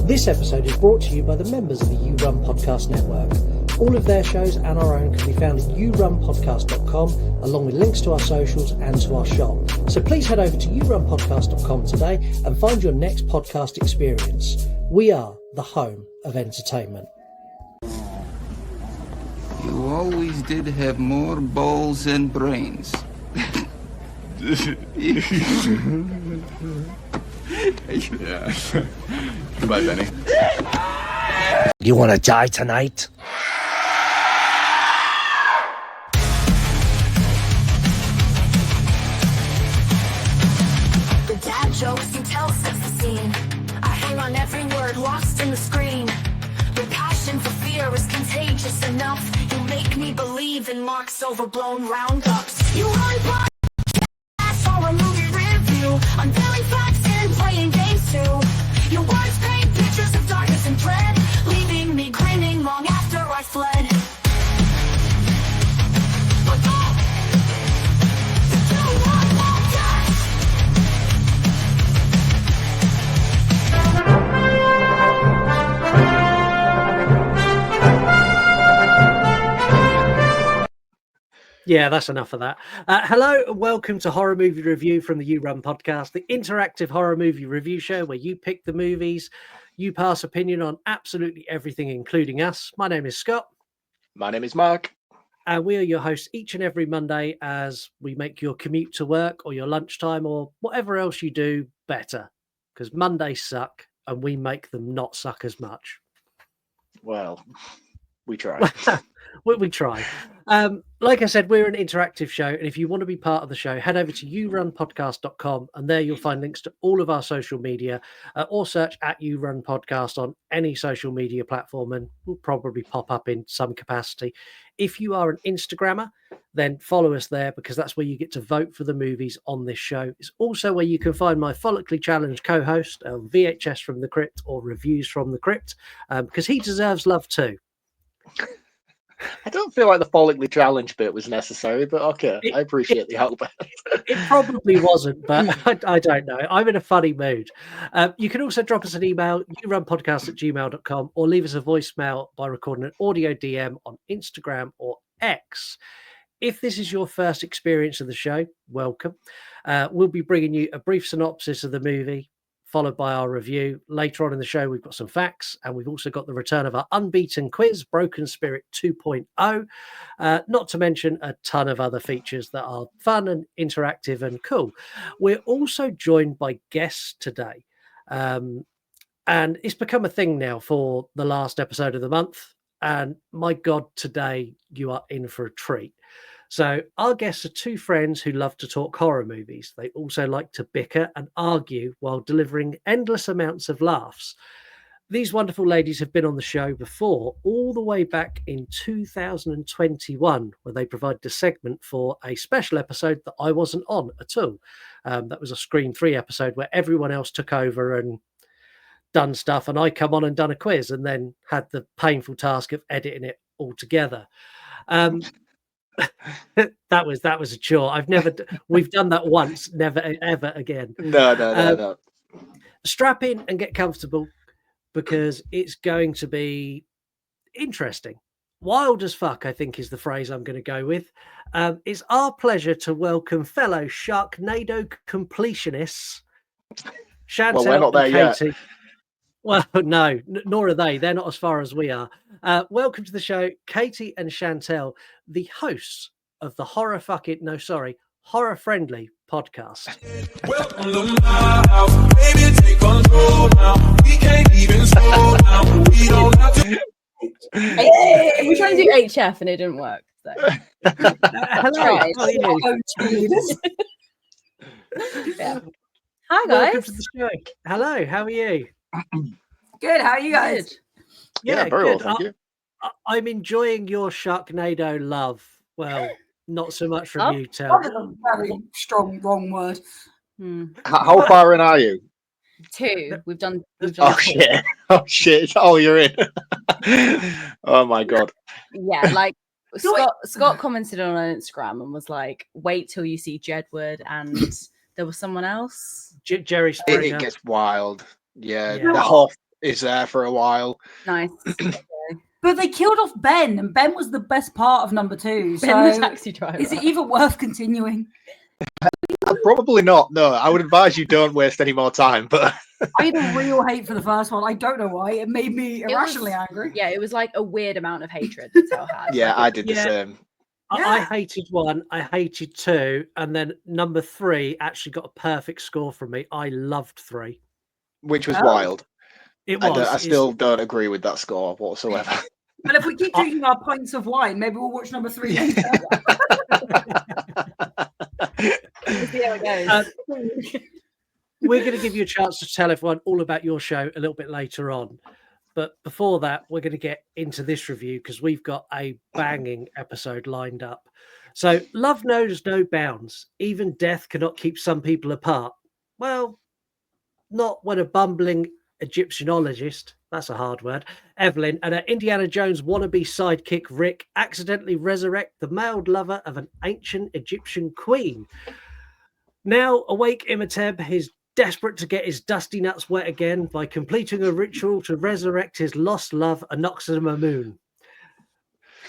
This episode is brought to you by the members of the You Run Podcast Network. All of their shows and our own can be found at yourunpodcast.com, along with links to our socials and to our shop. So please head over to yourunpodcast.com today and find your next podcast experience. We are the home of entertainment. You always did have more balls than brains. Yeah. Goodbye, Benny. You want to die tonight? The dad jokes Chantel sets the scene. I hang on every word lost in the screen. Your passion for fear is contagious enough. You make me believe in Mark's overblown roundups. You run podcasts or a movie review, unveiling facts and playing games too. Your words paint pictures of darkness and dread, leaving me grinning long after I fled. But go! To do what won't die. Yeah, that's enough of that. Hello and welcome to Horror Movie Review from the You Run Podcast, the interactive horror movie review show where you pick the movies, you pass opinion on absolutely everything, including us. My name is Scott. My name is Mark. And we are your hosts each and every Monday as we make your commute to work or your lunchtime or whatever else you do better. Because Mondays suck and we make them not suck as much. Well, we try. We try. Like I said, we're an interactive show. And if you want to be part of the show, head over to yourunpodcast.com. And there you'll find links to all of our social media or search at You Run Podcast on any social media platform. And we'll probably pop up in some capacity. If you are an Instagrammer, then follow us there because that's where you get to vote for the movies on this show. It's also where you can find my follically challenged co-host, VHS from the Crypt or Reviews from the Crypt, because he deserves love too. I don't feel like the follically challenge bit was necessary, but okay, I appreciate the help. It probably wasn't, but I don't know. I'm in a funny mood. You can also drop us an email, yourunpodcast@gmail.com, or leave us a voicemail by recording an audio DM on Instagram or X. If this is your first experience of the show, welcome. We'll be bringing you a brief synopsis of the movie, followed by our review. Later on in the show, we've got some facts, and we've also got the return of our unbeaten quiz, Broken Spirit 2.0, not to mention a ton of other features that are fun and interactive and cool. We're also joined by guests today, and it's become a thing now for the last episode of the month, and my God, today you are in for a treat. So our guests are two friends who love to talk horror movies. They also like to bicker and argue while delivering endless amounts of laughs. These wonderful ladies have been on the show before, all the way back in 2021, where they provided a segment for a special episode that I wasn't on at all. That was a Screen 3 episode where everyone else took over and done stuff, and I come on and done a quiz and then had the painful task of editing it all together. that was a chore. We've done that once, never ever again. No. Strap in and get comfortable because it's going to be interesting. Wild as fuck, I think, is the phrase I'm going to go with. It's our pleasure to welcome fellow Sharknado completionists, Chantel Well, we're not there and Katie. yet. Well, no, nor are they. They're not as far as we are. Welcome to the show, Katie and Chantel, the hosts of the horror-friendly podcast. Welcome to my house, baby, take control now. We can't even slow down. We don't have to. We were trying to do HF and it didn't work. So. Hello. How are you? Yeah. Hi, guys. Welcome to the show. Hello. How are you? Good. How are you guys? Yeah, very well, thank you. I'm enjoying your Sharknado love. Well, not so much from you, Tel. That was a very strong, wrong word. How far in are you? 2. We've done Oh 2. shit! Oh shit! Oh, you're in. Oh my god. Yeah, like Scott commented on Instagram and was like, "Wait till you see Jedward," and there was someone else. Jerry Springer. It gets wild. Yeah, Yeah. the whole is there for a while. Nice. But they killed off Ben, and Ben was the best part of number 2. Ben the So taxi driver. is it even worth continuing? Probably not. No, I would advise you don't waste any more time. But I had a real hate for the first one. I don't know why. It made me irrationally angry. Yeah, it was like a weird amount of hatred. That's how I had. yeah, Like, I did the same. I hated 1, I hated 2, and then number 3 actually got a perfect score from me. I loved 3. Which was wild. It was. I still don't agree with that score whatsoever. But if we keep drinking our pints of wine, maybe we'll watch number 3 later. we'll see how it goes. We're going to give you a chance to tell everyone all about your show a little bit later on. But before that, we're going to get into this review because we've got a banging episode lined up. So, love knows no bounds. Even death cannot keep some people apart. Well, not when a bumbling Egyptianologist, that's a hard word, Evelyn, and her Indiana Jones wannabe sidekick Rick accidentally resurrect the mailed lover of an ancient Egyptian queen. Now, awake Imhotep is desperate to get his dusty nuts wet again by completing a ritual to resurrect his lost love, Anoxamamoon.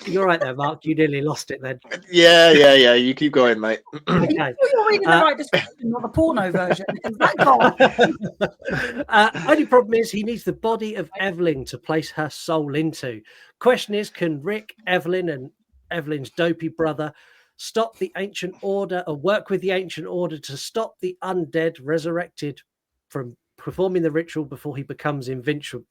You're right there, Mark. You nearly lost it then. Yeah. You keep going, mate. Okay. You're reading the right description, not the porno version. Is that gone? Only problem is he needs the body of Evelyn to place her soul into. Question is, can Rick, Evelyn, and Evelyn's dopey brother stop the ancient order or work with the ancient order to stop the undead resurrected from performing the ritual before he becomes invincible?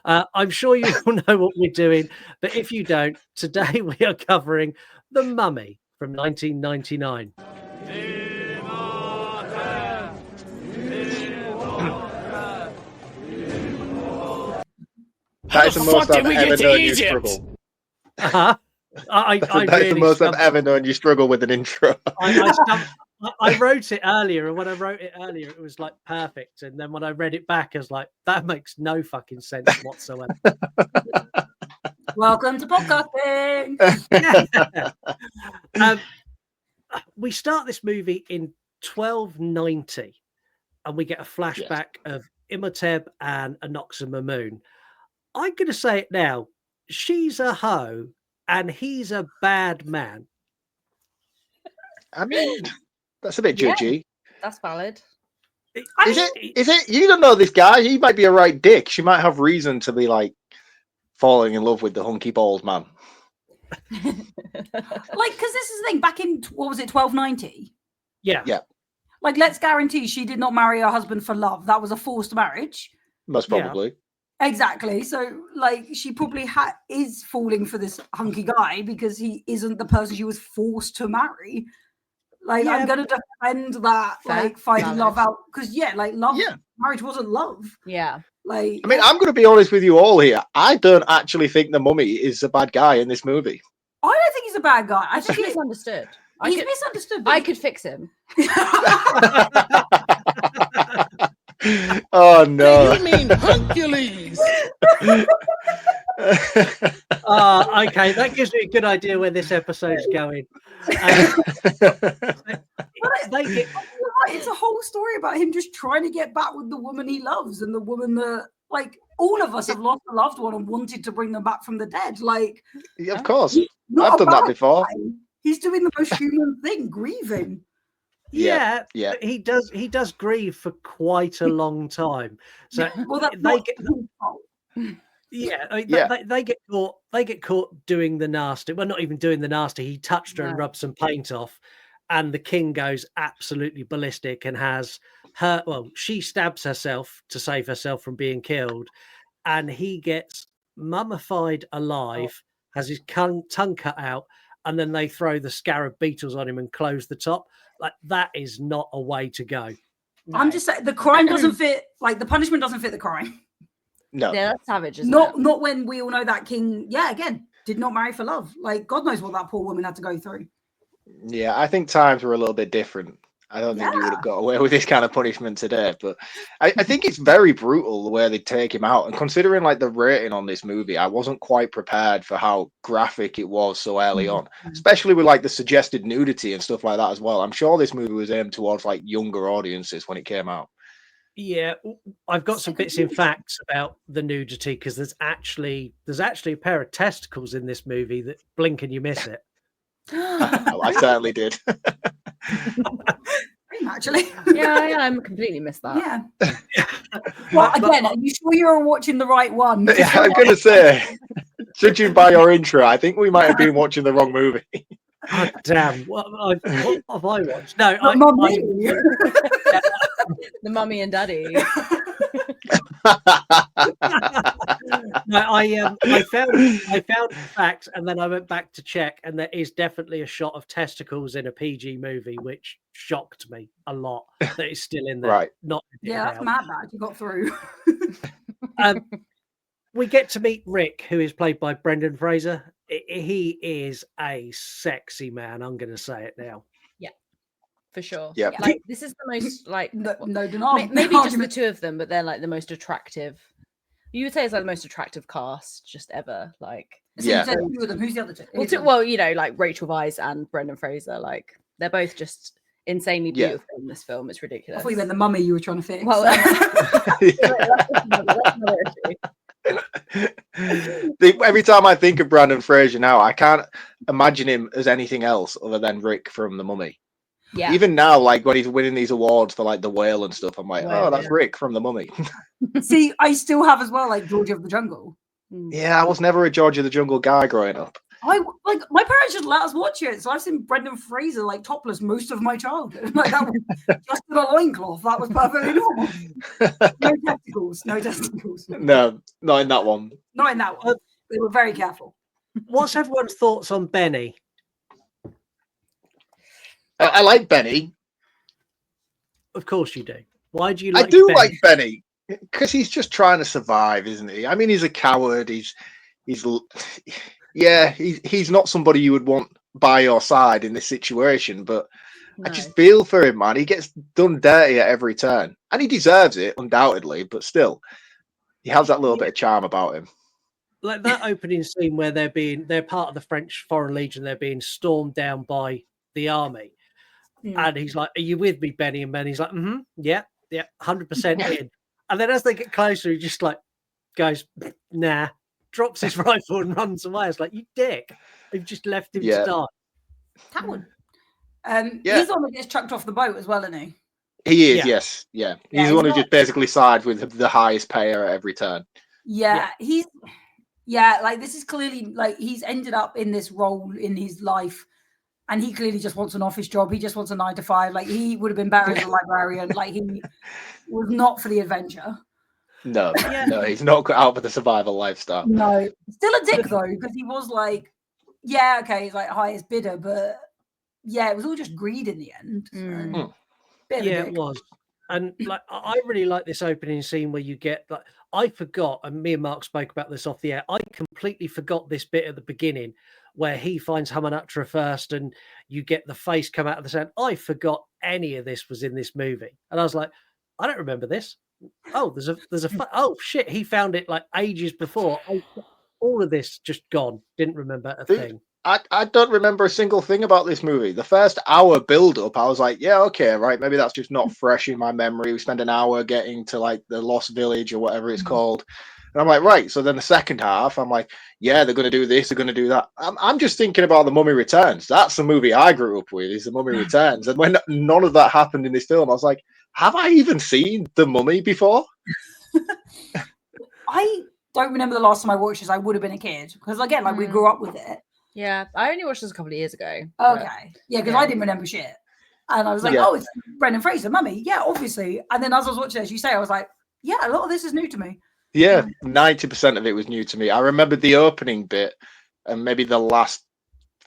I'm sure you all know what we're doing, but if you don't, today we are covering The Mummy from 1999. That is the most I've ever known you struggle. That's the most I've ever known you struggle with an intro. I wrote it earlier, and when I wrote it earlier, it was like perfect. And then when I read it back, I was like, that makes no fucking sense whatsoever. Welcome to podcasting. We start this movie in 1290, and we get a flashback of Imhotep and Anoxamamoon. I'm going to say it now. She's a hoe, and he's a bad man. I mean, that's a bit judgy. That's valid. Is it? You don't know this guy. He might be a right dick. She might have reason to be like falling in love with the hunky balls man. Like, because this is the thing. Back in what was it, 1290? Yeah. Like, let's guarantee she did not marry her husband for love. That was a forced marriage. Most probably. Exactly. So, like, she probably is falling for this hunky guy because he isn't the person she was forced to marry. Like, I'm going to defend that, like, finding love out. Because, love, marriage wasn't love. Yeah. Like, I mean, I'm going to be honest with you all here. I don't actually think the mummy is a bad guy in this movie. I don't think he's a bad guy. I think he's misunderstood. He's misunderstood. I could fix him. Oh, no. You mean Hercules? Okay, that gives me a good idea where this episode's going. It's a whole story about him just trying to get back with the woman he loves and the woman that, like, all of us have lost a loved one and wanted to bring them back from the dead. Like, yeah, of course, I've done that before. Guy. He's doing the most human thing, grieving. Yeah. He does grieve for quite a long time. So well, that's they get caught doing the nasty. Well, not even doing the nasty. He touched her and rubbed some paint off, and the king goes absolutely ballistic and has her. Well, she stabs herself to save herself from being killed, and he gets mummified alive, has his tongue cut out, and then they throw the scarab beetles on him and close the top. Like, that is not a way to go. No. I'm just saying the crime doesn't fit. Like, the punishment doesn't fit the crime. No, yeah, that's savage. Not when we all know that king. Yeah, again, did not marry for love. Like, God knows what that poor woman had to go through. Yeah, I think times were a little bit different. I don't think you would have got away with this kind of punishment today, but I think it's very brutal the way they take him out. And considering like the rating on this movie, I wasn't quite prepared for how graphic it was so early on, especially with like the suggested nudity and stuff like that as well. I'm sure this movie was aimed towards like younger audiences when it came out. Yeah, I've got some bits in facts about the nudity because there's actually a pair of testicles in this movie that blink and you miss it. I certainly did. Actually, yeah, I'm completely missed that. yeah. Well, But again, are you sure you're watching the right one? Yeah, I'm gonna say, judging by your intro, I think we might have been watching the wrong movie. God damn, what have I watched? No, But Mummy. The mummy and daddy. No, I found facts and then I went back to check, and there is definitely a shot of testicles in a PG movie, which shocked me a lot. That it's still in there, Right. Not Yeah, that's out. mad that you got through. We get to meet Rick, who is played by Brendan Fraser. He is a sexy man. I'm going to say it now. For sure. Yeah. Like this is the most like no denial. maybe just the two of them, but they're like the most attractive. You would say it's like the most attractive cast just ever. Like So you said two of them. Who's the other two? well, you know, like Rachel Weisz and Brendan Fraser. Like they're both just insanely beautiful in this film. It's I ridiculous. thought you meant the mummy you were trying to fix. Well, that's another issue. Every time I think of Brendan Fraser now, I can't imagine him as anything else other than Rick from The Mummy. Yeah. Even now, like when he's winning these awards for like The Whale and stuff, I'm like, Whale, oh, that's Rick from The Mummy. See, I still have as well, like George of the Jungle. Yeah, I was never a George of the Jungle guy growing up. I like my parents just let us watch it, so I've seen Brendan Fraser like topless most of my childhood. Like that was just in a loincloth. That was perfectly normal. No testicles. No testicles. No, not in that one. Not in that one. They were very careful. What's everyone's thoughts on Benny? I like Benny. Of course you do. Why do you like I do Benny? like Benny because he's just trying to survive, isn't he? I mean, he's a coward. He's not somebody you would want by your side in this situation. But I just feel for him, man. He gets done dirty at every turn, and he deserves it, undoubtedly. But still, he has that little bit of charm about him. Like that opening scene where they're part of the French Foreign Legion. They're being stormed down by the army. And he's like, "Are you with me, Benny?" And Benny's like, yeah, 100% in." And then as they get closer, he just like goes, "Nah," drops his rifle and runs away. It's like, you dick! You've just left him to die. Coward. He's the one that gets chucked off the boat as well, isn't he? He is, yes, yeah. He's the one who just basically sides with the highest payer at every turn. Yeah, he's like this is clearly like he's ended up in this role in his life. And he clearly just wants an office job. He just wants a 9 to 5. Like he would have been better as a librarian. Like he was not for the adventure. No, he's not cut out for the survival lifestyle. No, still a dick though, because he was like, yeah, okay, he's like highest bidder, but yeah, it was all just greed in the end. So. It was. And like I really like this opening scene where you get like I forgot, and me and Mark spoke about this off the air. I completely forgot this bit at the beginning where he finds Hamanatra first and you get the face come out of the sand. I forgot any of this was in this movie. And I was like, I don't remember this. Oh, oh shit, he found it like ages before. All of this just gone. Didn't remember a thing. I don't remember a single thing about this movie. The first hour build up, I was like, yeah, okay, right. Maybe that's just not fresh in my memory. We spend an hour getting to like the Lost Village or whatever it's called. And I'm like, right. So then the second half, I'm like, yeah, they're going to do this. They're going to do that. I'm just thinking about The Mummy Returns. That's the movie I grew up with, is The Mummy Returns. And when none of that happened in this film, I was like, have I even seen The Mummy before? I don't remember the last time I watched this. I would have been a kid. Because again, like we grew up with it. Yeah, I only watched this a couple of years ago. Okay. Yeah, because I didn't remember shit. And I was like, oh, it's Brendan Fraser, Mummy. Yeah, obviously. And then as I was watching it, as you say, I was like, yeah, a lot of this is new to me. Yeah, 90% of it was new to me. I remembered the opening bit and maybe the last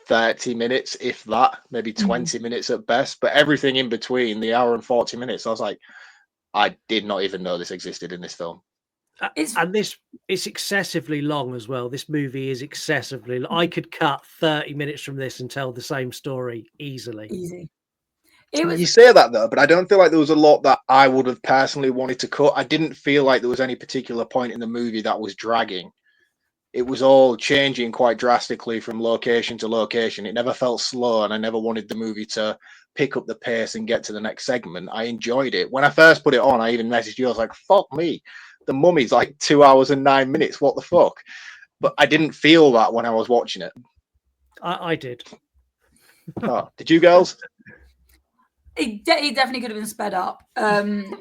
30 minutes, if that, maybe 20 minutes at best. But everything in between, the hour and 40 minutes, I was like, I did not even know this existed in this film. It's excessively long as well. This movie is excessively long. I could cut 30 minutes from this and tell the same story easily. Easy. You say that though, but I don't feel like there was a lot that I would have personally wanted to cut. I didn't feel like there was any particular point in the movie that was dragging. it was all changing quite drastically from location to location. It never felt slow, and I never wanted the movie to pick up the pace and get to the next segment. I enjoyed it. When I first put it on, I even messaged you. I was like, fuck me. The Mummy's like 2 hours and 9 minutes. What the fuck? But I didn't feel that when I was watching it. I did. Oh, did you girls? It definitely could have been sped up.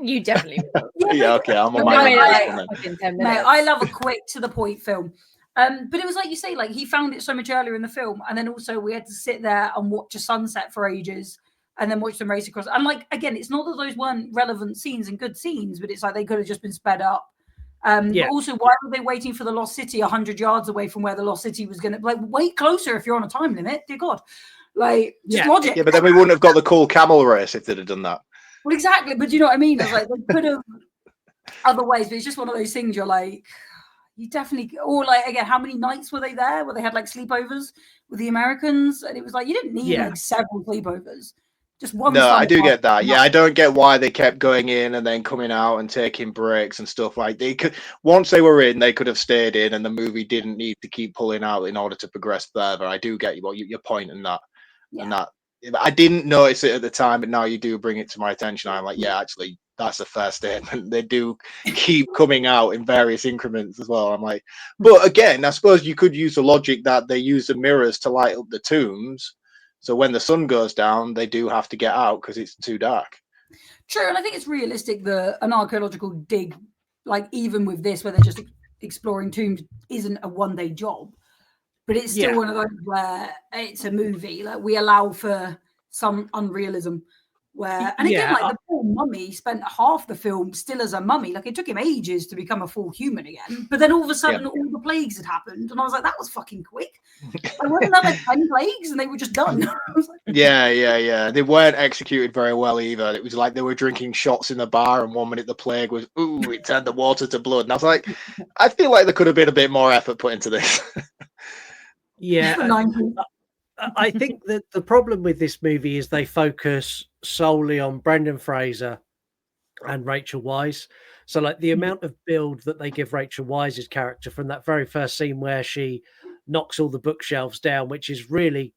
You definitely will. Yeah, okay. I'm on I my made it own. like Then. fucking 10 No, minutes. I love a quick to the point film. But it was like you say, like he found it so much earlier in the film, and then also we had to sit there and watch a sunset for ages, and then watch them race across. And like again, it's not that those weren't relevant scenes and good scenes, but it's like they could have just been sped up. But also, why were they waiting for the Lost City 100 yards away from where the Lost City was going to? Like, wait closer if you're on a time limit. Dear God, like just logic. Yeah, but then we wouldn't have got the cool camel race if they'd have done that. Well, exactly. But you know what I mean? It's like they could have other ways, but it's just one of those things. You're like. You definitely, or like again, how many nights were they there? Where they had like sleepovers with the Americans, and it was like you didn't need like several sleepovers, just one. No, I do get that. Yeah, I don't get why they kept going in and then coming out and taking breaks and stuff. Like they could, once they were in, they could have stayed in, and the movie didn't need to keep pulling out in order to progress further. I do get your point in that, and that I didn't notice it at the time, but now you do bring it to my attention. I'm like, yeah, actually. That's a fair statement. They do keep coming out in various increments as well. I'm like, but again, I suppose you could use the logic that they use the mirrors to light up the tombs. So when the sun goes down, they do have to get out because it's too dark. True. And I think it's realistic that an archaeological dig, like even with this, where they're just exploring tombs, isn't a one-day job. But it's still one of those where it's a movie. Like we allow for some unrealism. Where and again, like the poor mummy spent half the film still as a mummy. Like it took him ages to become a full human again. But then all of a sudden, all the plagues had happened, and I was like, that was fucking quick. I wasn't that like 10 plagues, and they were just done. Like, yeah. They weren't executed very well either. It was like they were drinking shots in the bar, and 1 minute the plague was, ooh, it turned the water to blood. And I was like, I feel like there could have been a bit more effort put into this. I think that the problem with this movie is they focus solely on Brendan Fraser and Rachel Weisz. So, like the amount of build that they give Rachel Weisz's character from that very first scene where she knocks all the bookshelves down, which is really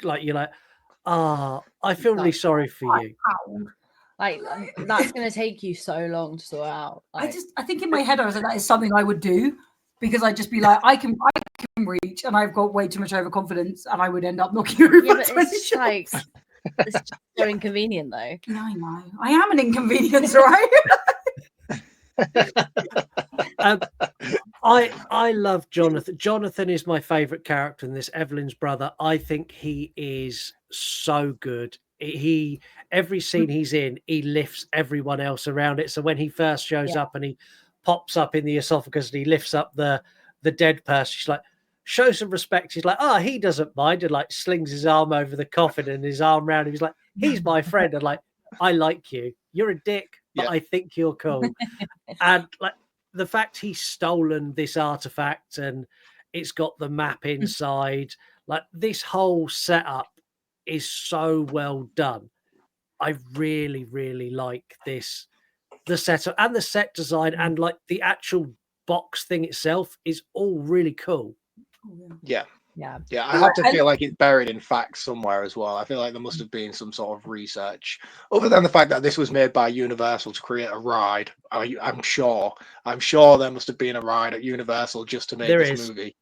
like you're like, I feel really sorry for you. Like that's going to take you so long to sort out. Like, I think in my head I was like, that is something I would do. Because I'd just be like, I can reach, and I've got way too much overconfidence, and I would end up knocking over. Yeah, but it's like it's just so inconvenient, though. No, I know. I am an inconvenience, right? I love Jonathan. Jonathan is my favorite character in this. Evelyn's brother. I think he is so good. Every scene he's in, he lifts everyone else around it. So when he first shows up and he pops up in the esophagus and he lifts up the dead person, she's like, show some respect. He's like, he doesn't mind, and like slings his arm over the coffin and his arm around him. He's like, he's my friend, and like, I like you. You're a dick, but I think you're cool. And like the fact he's stolen this artifact and it's got the map inside, like this whole setup is so well done. I really, really like this. The setup and the set design and like the actual box thing itself is all really cool. Yeah. I have to feel like it's buried in facts somewhere as well. I feel like there must have been some sort of research, other than the fact that this was made by Universal to create a ride. I'm sure there must have been a ride at Universal just to make this movie.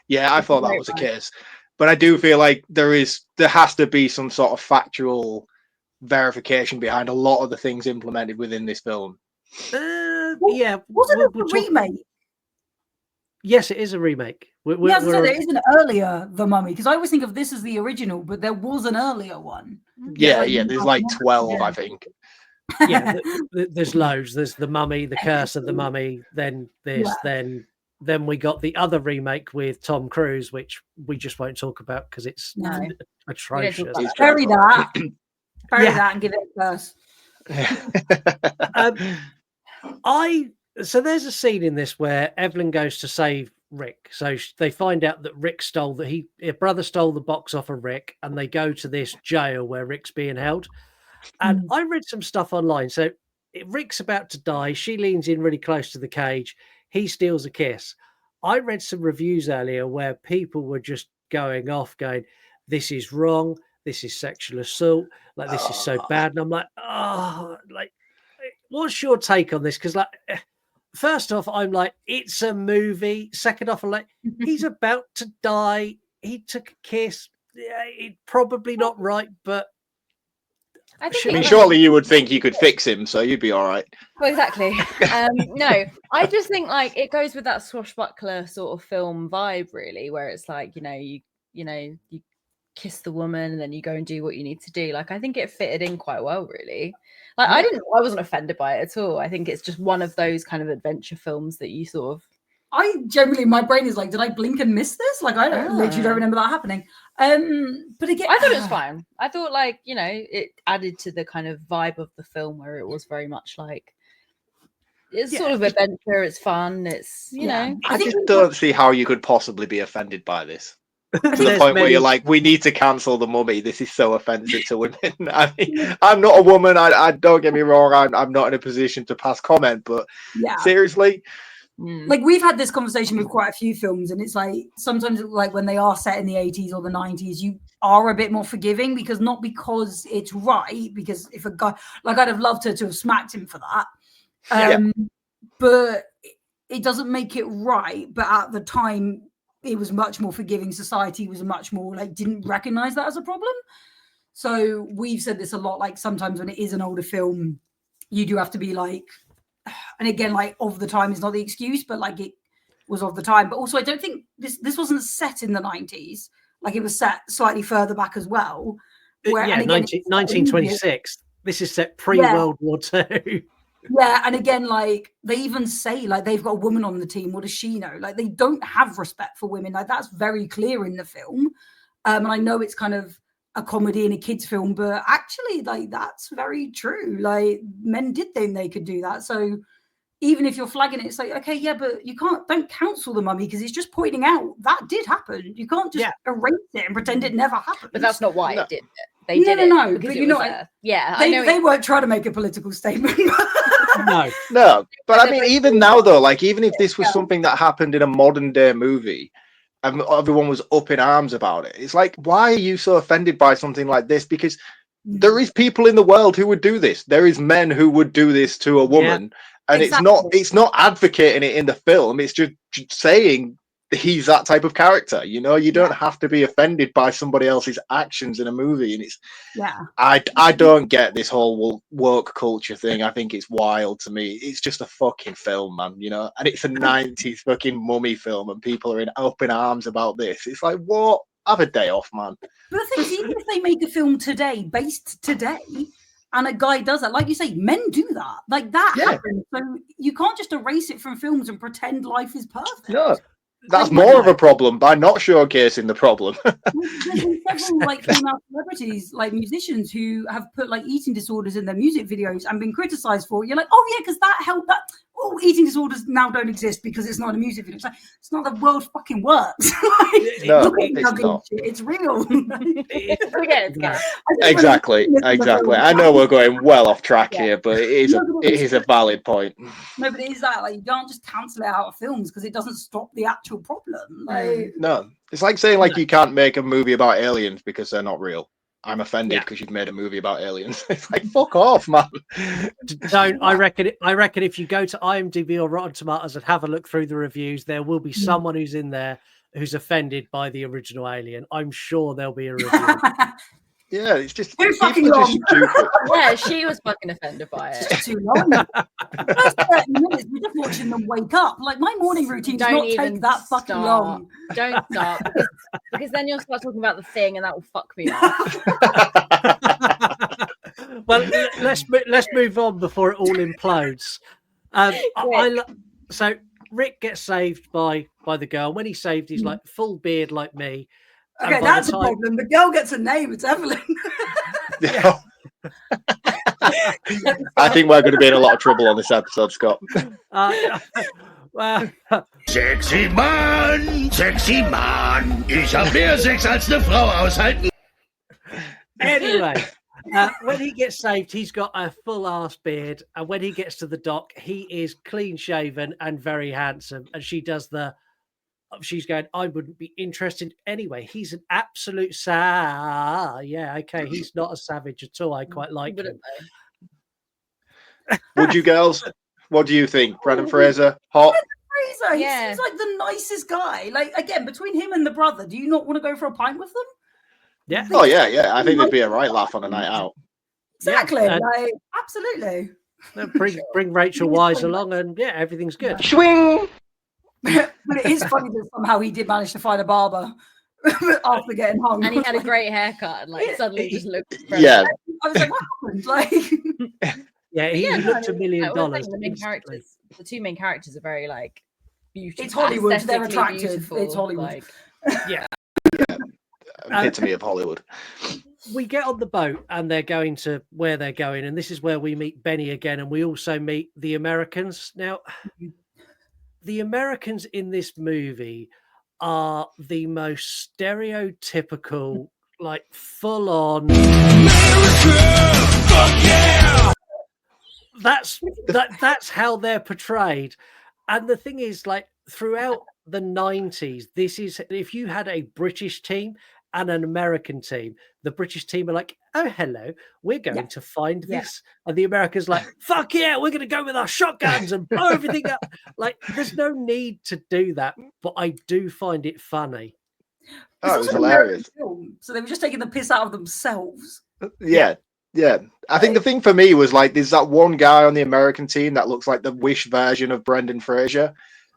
Yeah, I thought that was the case, but I do feel like there has to be some sort of factual verification behind a lot of the things implemented within this film. Wasn't it a remake? Yes, it is a remake. There is an earlier The Mummy, because I always think of this as the original, but there was an earlier one. There's like 12, I think. There's loads. There's The Mummy, The Curse of the Mummy, then this, then we got the other remake with Tom Cruise, which we just won't talk about because it's atrocious. Bury that. That and give it a curse. So there's a scene in this where Evelyn goes to save Rick. So they find out that Rick stole his brother stole the box off of Rick, and they go to this jail where Rick's being held. And I read some stuff online. So Rick's about to die. She leans in really close to the cage. He steals a kiss. I read some reviews earlier where people were just going off, going, "This is wrong. This is sexual assault. Like this is so bad." And I'm like, "Oh, like, what's your take on this?" Because like, first off, I'm like, it's a movie. Second off, I'm like, he's about to die. He took a kiss. Yeah, it's probably not right, but I think I mean, it- surely you would think you could fix him, so you'd be all right. Well, exactly. No, I just think like it goes with that swashbuckler sort of film vibe, really, where it's like, you kiss the woman and then you go and do what you need to do. Like, I think it fitted in quite well, really. Like, I wasn't offended by it at all. I think it's just one of those kind of adventure films that you sort of. I generally, my brain is like, did I blink and miss this? Like, I literally don't remember that happening. But again, I thought it was fine. I thought, like, it added to the kind of vibe of the film where it was very much like it's sort of adventure. It's fun. It's know. I just don't see how you could possibly be offended by this. To the point where you're like, we need to cancel the Mummy. This is so offensive to women. I mean, I'm not a woman. I don't get me wrong. I'm not in a position to pass comment, but seriously. Like, we've had this conversation with quite a few films, and it's like sometimes like when they are set in the 80s or the 90s, you are a bit more forgiving not because it's right, because if a guy, like, I'd have loved her to have smacked him for that. But it doesn't make it right. But at the time, it was much more forgiving. Society was much more like, didn't recognize that as a problem. So we've said this a lot, like sometimes when it is an older film, you do have to be like, and again, like, of the time is not the excuse, but like it was of the time. But also, I don't think this wasn't set in the 90s. Like, it was set slightly further back as well. Where, and again, 1926. This is set pre-World War II. Yeah, and again, like, they even say, like, they've got a woman on the team. What does she know? Like, they don't have respect for women. Like, that's very clear in the film. And I know it's kind of a comedy and a kids film, but actually, like, that's very true. Like, men did think they could do that. So even if you're flagging it, it's like, okay, yeah, but don't cancel the Mummy, because it's just pointing out that did happen. You can't just erase it and pretend it never happened. But that's not why it did it. They did it. No, but you know, they weren't trying to make a political statement. No, but I mean, even now though, like, even if this was something that happened in a modern day movie, and everyone was up in arms about it, it's like, why are you so offended by something like this? Because there is people in the world who would do this. There is men who would do this to a woman, and it's not advocating it in the film. It's just saying he's that type of character. You don't have to be offended by somebody else's actions in a movie. And it's I don't get this whole woke culture thing. I think it's wild to me. It's just a fucking film, man, and it's a 90s fucking Mummy film, and people are up in arms about this. It's like, what? Have a day off, man. But the thing is, even if they make a film today, based today, and a guy does that, like you say, men do that. Like, that happens. So you can't just erase it from films and pretend life is perfect. No. That's more of a problem by not showcasing the problem. There's been several like female celebrities, like musicians, who have put like eating disorders in their music videos and been criticized for it. You're like, oh yeah, because that helped. That eating disorders now don't exist because it's not a music video. It's like, it's not the world fucking works. No, it's not. It's real. Exactly. I know we're going well off track here, but it is a valid point. No, but it is that, like, you can't just cancel it out of films because it doesn't stop the actual problem. Like, no, it's like saying like you can't make a movie about aliens because they're not real. I'm offended because you've made a movie about aliens. It's like, fuck off, man. I reckon if you go to IMDb or Rotten Tomatoes and have a look through the reviews, there will be someone who's in there who's offended by the original Alien. I'm sure there'll be a review. Yeah, it's just too fucking long. Stupid. Yeah, she was fucking offended by it. It's too long. The first 30 minutes, we're just watching them wake up. Like, my morning routine does not take that fucking long. Don't start, because then you'll start talking about the thing, and that will fuck me up. Well, let's move on before it all implodes. So Rick gets saved by the girl. When he's saved, he's like full beard like me. Okay, that's a problem. The girl gets a name. It's Evelyn. Yeah. I think we're going to be in a lot of trouble on this episode, Scott. Sexy Mann, ich hab mehr Sex als eine Frau aushalten. Anyway, when he gets saved, he's got a full ass beard, and when he gets to the dock, he is clean shaven and very handsome. And she does the she's going, I wouldn't be interested anyway. He's an absolute yeah, okay. He's not a savage at all. I quite like him. Would you girls? What do you think? Brendan Fraser, hot? Fraser, he seems like the nicest guy. Like, again, between him and the brother, do you not want to go for a pint with them? Yeah. Oh yeah. I think there'd be a right laugh on a night out. Exactly. Yeah, like, absolutely. Bring Rachel Weisz along, and yeah, everything's good. Swing. But it is funny that somehow he did manage to find a barber after getting hung. And he had a great haircut and like suddenly just looked Yeah. I was like, what happened? Like, Yeah, he looked $1 million. The two main characters are very like beautiful. It's Hollywood. They're aesthetically attractive. beautiful, It's Hollywood. like- Yeah. Epitome of Hollywood. We get on the boat and they're going to where they're going, and this is where we meet Benni again, and we also meet the Americans. Now, the Americans in this movie are the most stereotypical, like full-on that's how they're portrayed. And the thing is, like, throughout the 90s, this is, if you had a British team and an American team, the British team are like, oh, hello, we're going to find this. And the Americans like, fuck yeah, we're going to go with our shotguns and blow everything up. Like, there's no need to do that, but I do find it funny. Oh, it was hilarious. So they were just taking the piss out of themselves. Yeah. I think the thing for me was like, there's that one guy on the American team that looks like the Wish version of Brendan Fraser.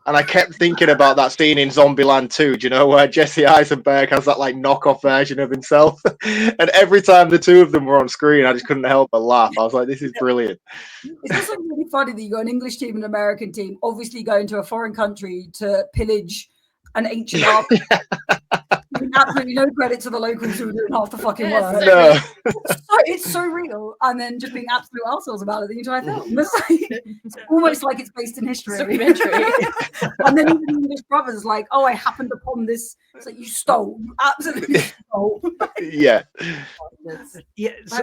And I kept thinking about that scene in Zombieland 2, do you know, where Jesse Eisenberg has that like knockoff version of himself. And every time the two of them were on screen, I just couldn't help but laugh. I was like, this is brilliant. It's also really funny that you got an English team and an American team, obviously going to a foreign country to pillage an ancient art. Absolutely no credit to the locals who are doing half the fucking work. No. It's so real, and then just being absolute assholes about it the entire film. It's almost like it's based in history. And then even the English brothers like, oh, I happened upon this. It's like, you stole. You absolutely stole. Yeah.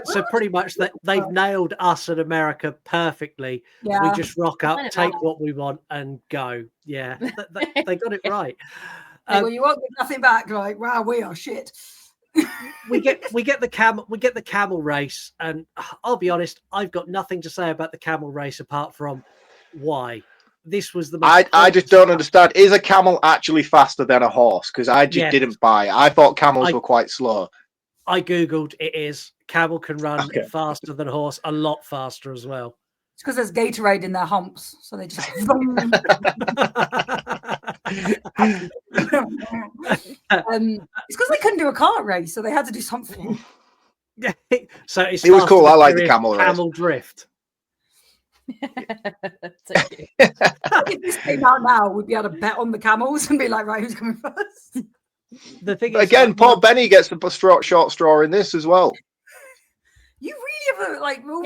So pretty much they've nailed us in America perfectly. Yeah. We just rock up, take what we want, and go. Yeah, they got it right. Well, you won't get nothing back. Like, wow, we are shit. we get the camel race, and I'll be honest, I've got nothing to say about the camel race apart from why this was the most I just don't understand. Is a camel actually faster than a horse? Because I just didn't buy it. I thought camels were quite slow. I googled, it is. Camel can run faster than a horse, a lot faster as well. It's because there's Gatorade in their humps, so they just. It's because they couldn't do a kart race, so they had to do something. Yeah, so it was cool. I like the camel race. Camel drift. If this came out now, we'd be able to bet on the camels and be like, right, who's coming first? The thing is, again, Paul Benni gets the short straw in this as well. You really have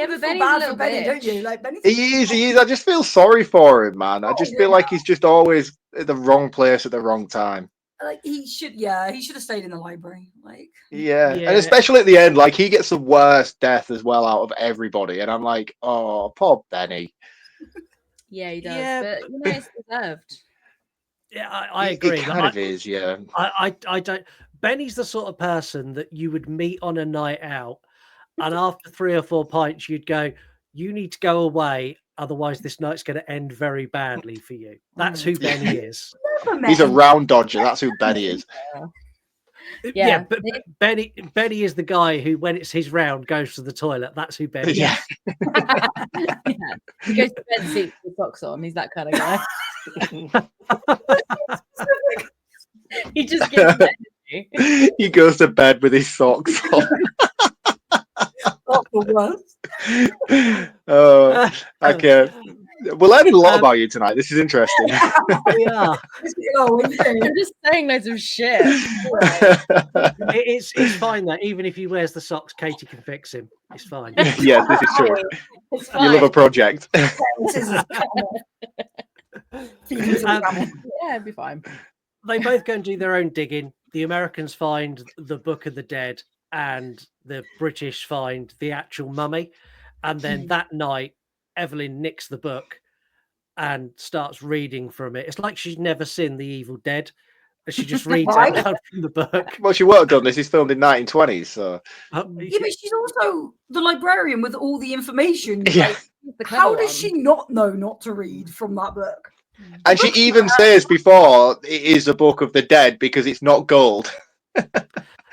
but Benny's bad a little for Benni, bitch. don't you? Like Benny's He is. I just feel sorry for him, man. I just feel like he's just always at the wrong place at the wrong time. like he should have stayed in the library. Like and especially at the end, like he gets the worst death as well out of everybody, and I'm like, oh, poor Benni. Yeah, he does. But you know, it's deserved. Yeah, I agree. It kind of is, yeah. I don't. Benny's the sort of person that you would meet on a night out, and after 3 or 4 pints, you'd go, "You need to go away, otherwise this night's going to end very badly for you." That's who Benni is. He's a round dodger. That's who Benni is. Yeah, but Benni is the guy who, when it's his round, goes to the toilet. That's who Benni is. He goes to bed, sleeps with socks on. He's that kind of guy. He just gets energy. He goes to bed with his socks on. Oh, okay. We're learning a lot about you tonight. This is interesting. We are. I'm just saying loads of shit. It's fine that even if he wears the socks, Katie can fix him. It's fine. Yes, this is true. You love a project. Yeah, it'd be fine. They both go and do their own digging. The Americans find the Book of the Dead, and the British find the actual mummy. And then that night, Evelyn nicks the book and starts reading from it. It's like she's never seen The Evil Dead. And she just reads Right. out loud from the book. Well, she would have done this. It's filmed in 1920s, so Yeah, but she's also the librarian with all the information. Yeah. Like, The clever how does one. she not know not to read from that book? and she even says before it is a book of the dead because it's not gold.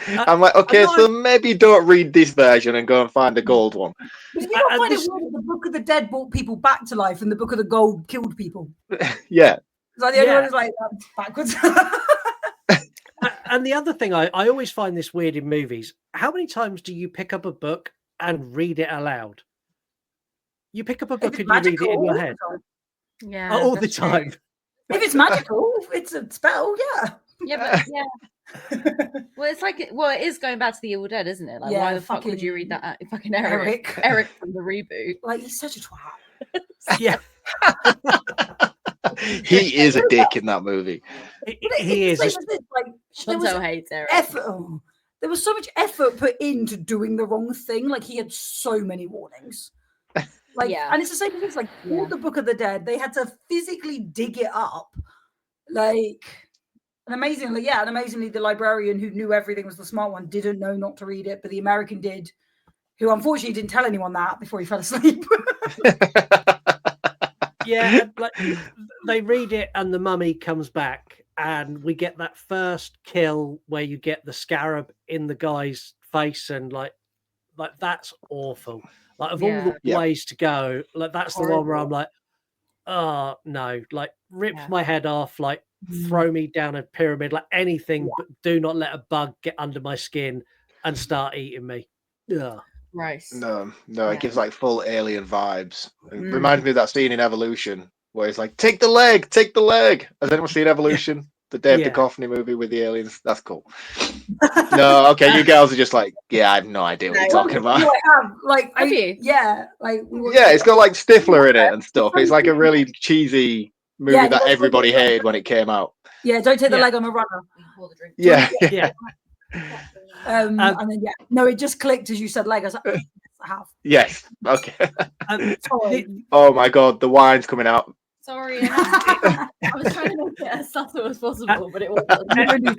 I'm like, okay, I'm so maybe don't read this version and go and find the gold one. But you not And find this- it weird that the book of the dead brought people back to life and the book of the gold killed people? Yeah. It's like the only Yeah. one is like backwards. And the other thing I always find this weird in movies, how many times do you pick up a book and read it aloud? You pick up a book If and it's you read it in magical, your head Yeah, all the that's true. time. if it's magical, if it's a spell, yeah. Yeah, but well, it's like it is going back to the Evil Dead, isn't it? Like, Yeah, why the fuck would you read that? Fucking Eric from the reboot. Like he's such a twat. Yeah, He is a dick in that movie. he is. It's the same as this, like there was Chantel hates Eric. effort. There was so much effort put into doing the wrong thing. Like he had so many warnings. Like, Yeah. and it's the same thing. Like Yeah. all the Book of the Dead, they had to physically dig it up. Like, and amazingly, the librarian who knew everything was the smart one didn't know not to read it, but the American did, who unfortunately didn't tell anyone that before he fell asleep. Yeah, like they read it and the mummy comes back and we get that first kill where you get the scarab in the guy's face and like that's awful. Like of all the Yeah. ways to go, like that's the one where I'm like, oh no, like rip Yeah. my head off, like throw me down a pyramid, like anything, but do not let a bug get under my skin and start eating me. Ugh. Right. No, Yeah. it gives like full alien vibes. It Mm. reminds me of that scene in Evolution where it's like, take the leg, take the leg. Has anyone seen Evolution? The Dave Yeah. Duchovny movie with the aliens? That's cool. No, okay, you girls are just like, yeah, I have no idea what you're talking about. No, I have. Like, Have you? Yeah, like we watched Yeah, it. it's got like Stifler in it and stuff. It's like a really cheesy movie Yeah, that it's- everybody hated when it came out. Yeah, don't take the Yeah. leg on a runner. Yeah, Yeah. And then no, it just clicked as you said leg. I was like, yes, I have. yes, okay. Sorry. Oh my god, the wine's coming out. Sorry, I was trying to make it as subtle as possible, but it wasn't.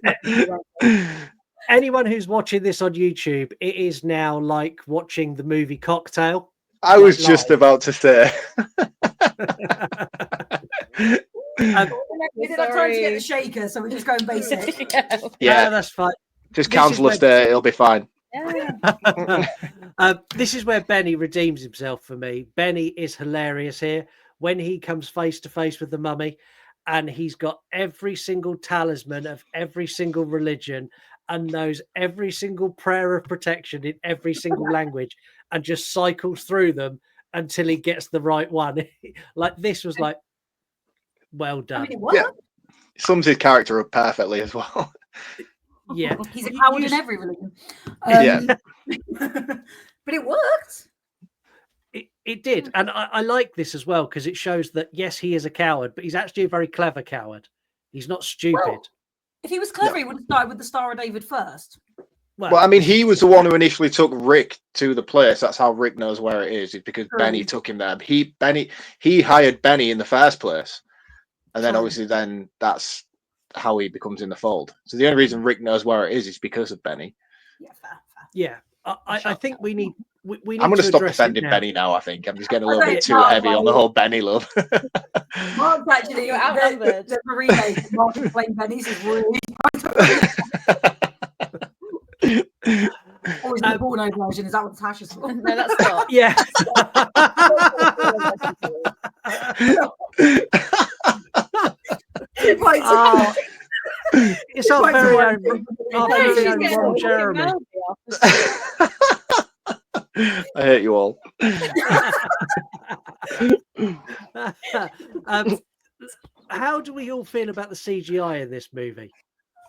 Anyone who's watching this on YouTube, it is now like watching the movie Cocktail. I was Like just live. about to say. We didn't have time to get Sorry. the shaker, so we're just going basic. Yeah. Yeah, No, that's fine. just this is cancel us where- there, it'll be fine. Yeah. This is where Benny redeems himself for me. Benny is hilarious here when he comes face to face with the mummy and he's got every single talisman of every single religion and knows every single prayer of protection in every single language and just cycles through them until he gets the right one. Like this was like, well I done. mean, it worked. Yeah. Sums his character up perfectly as well. Yeah. He's a You- coward you in s- every religion. Yeah. But it worked. It did. And I like this as well because it shows that, yes, he is a coward, but he's actually a very clever coward. He's not stupid. Well, if he was clever, he would have started with the Star of David first. Well, I mean, he was the one who initially took Rick to the place. That's how Rick knows where it is because True. Benny took him there. He hired Benny in the first place. And then True. obviously then that's how he becomes in the fold. So the only reason Rick knows where it is because of Benny. Yeah, fair. Yeah, I think we need we need I'm going to stop address it defending now. Benny now, I think. I'm just getting a I little don't bit too know, heavy on the like- whole Benny love. Mark's actually You're outnumbered. the remake. Mark playing Benny's is really always the porno version. Is that what Tasha's for? No, that's not. Yeah. Right, so- Oh, it's our Quite very right. own, our No, very she's own getting Ron fucking Jeremy. mouthy after I hate you all. How do we all feel about the CGI in this movie?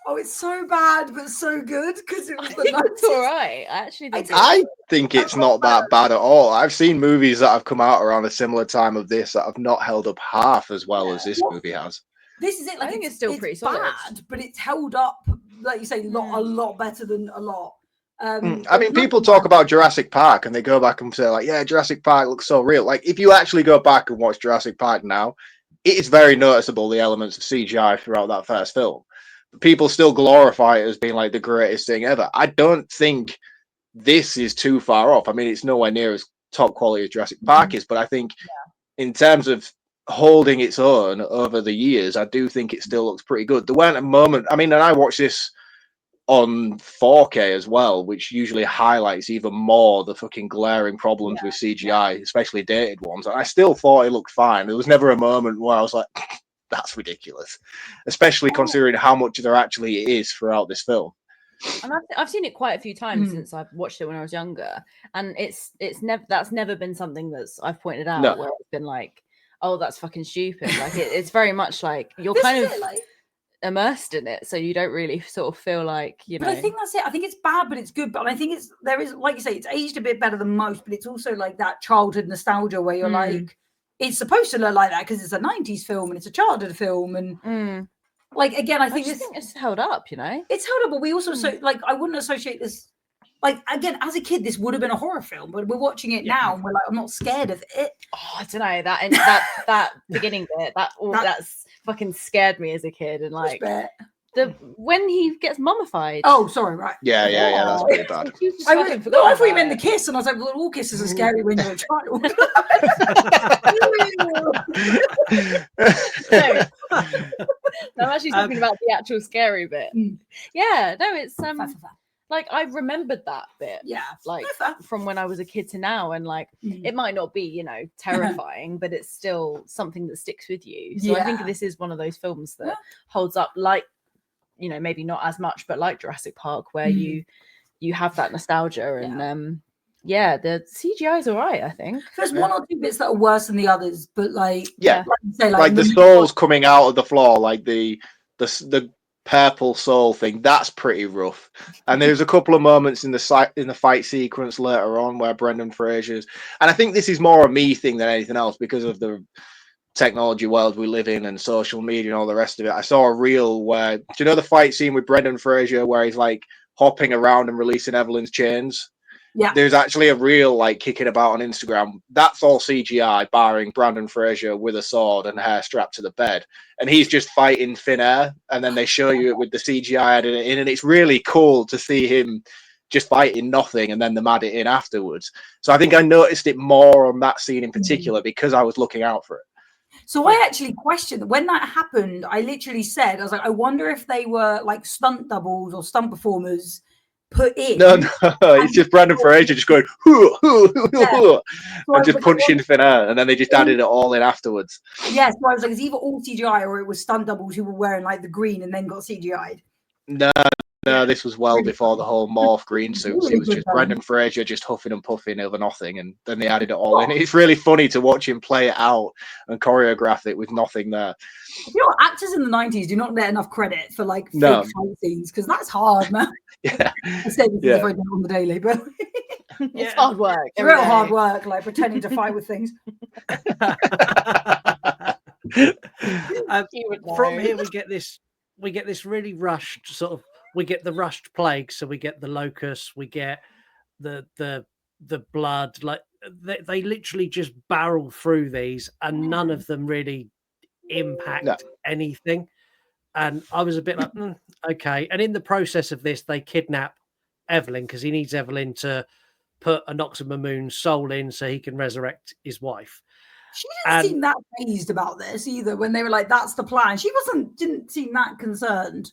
Oh, it's so bad, but so good because it was I the think it's 90s. all right. I actually think I think it's not that bad at all. I've seen movies that have come out around a similar time of this that have not held up half as well as this movie has. This is it. Like, I think it's still pretty solid. bad, but it's held up, like you say, a lot better than a lot. I mean, people talk about Jurassic Park and they go back and say, like, yeah, Jurassic Park looks so real. Like, if you actually go back and watch Jurassic Park now, it is very noticeable the elements of CGI throughout that first film. people still glorify it as being like the greatest thing ever. I don't think this is too far off. I mean, it's nowhere near as top quality as Jurassic Park is, but I think in terms of holding its own over the years, I do think it still looks pretty good. There weren't a moment, I mean, and I watched this on 4K as well, which usually highlights even more the fucking glaring problems with CGI, especially dated ones. And I still thought it looked fine. There was never a moment where I was like, that's ridiculous, especially considering how much there actually is throughout this film. And I've seen it quite a few times since I've watched it when I was younger, and that's never been something that's I've pointed out where it's been like, oh, that's fucking stupid. Like it's very much like you're kind of immersed in it, so you don't really sort of feel like, you know. But I think that's it. I think it's bad, but it's good. But I think there is, like you say, it's aged a bit better than most, but it's also like that childhood nostalgia where you're like, it's supposed to look like that because it's a 90s film and it's a childhood film, and like again, I think it's held up, you know. It's held up, but we also like I wouldn't associate this. Like again, as a kid, this would have been a horror film, but we're watching it now, and we're like, I'm not scared of it. Oh, I don't know that beginning bit that's fucking scared me as a kid, and like when he gets mummified. Oh, sorry, right? Yeah, that's pretty bad. I thought you meant the kiss, and I was like, well, all kisses are scary when you're a child. No, I'm actually talking about the actual scary bit. Yeah, no, it's like I remembered that bit, like from when I was a kid to now, and like it might not be, you know, terrifying, but it's still something that sticks with you. So I think this is one of those films that holds up, like, you know, maybe not as much, but like Jurassic Park, where you have that nostalgia, and the CGI is all right. I think there's one or two bits that are worse than the others, but like like you say, like the souls coming out of the floor, like the purple soul thing, that's pretty rough. And there's a couple of moments in the fight sequence later on where Brendan Fraser's, and I think this is more a me thing than anything else because of the technology world we live in and social media and all the rest of it. I saw a reel where, do you know the fight scene with Brendan Fraser where he's like hopping around and releasing Evelyn's chains? Yeah, there's actually a reel like kicking about on Instagram. That's all CGI, barring Brendan Fraser with a sword and hair strapped to the bed, and he's just fighting thin air. And then they show you it with the CGI added in, and it's really cool to see him just fighting nothing and then them add it in afterwards. So I think I noticed it more on that scene in particular because I was looking out for it. So I actually questioned when that happened. I literally said, I was like, I wonder if they were like stunt doubles or stunt performers put in. No, it's just Brendan Fraser just going and just punching thin air, and then they just added it all in afterwards. Yeah, so I was like, it's either all CGI or it was stunt doubles who were wearing like the green and then got CGI'd. No, this was well before the whole morph green suits. It was just Brendan Fraser just huffing and puffing over nothing, and then they added it all in. It's really funny to watch him play it out and choreograph it with nothing there. You know, actors in the 90s do not get enough credit for like fake fight scenes because that's hard, man. I say this on the daily, but it's hard work. It's real hard work, like pretending to fight with things. From here, we get this really rushed sort of. We get the rushed plague, so we get the locusts, we get the blood. Like they literally just barrel through these, and none of them really impact anything. And I was a bit like, okay. And in the process of this, they kidnap Evelyn because he needs Evelyn to put a Noxamamoon's soul in so he can resurrect his wife. She didn't seem that phased about this either. When they were like, "That's the plan," she didn't seem that concerned.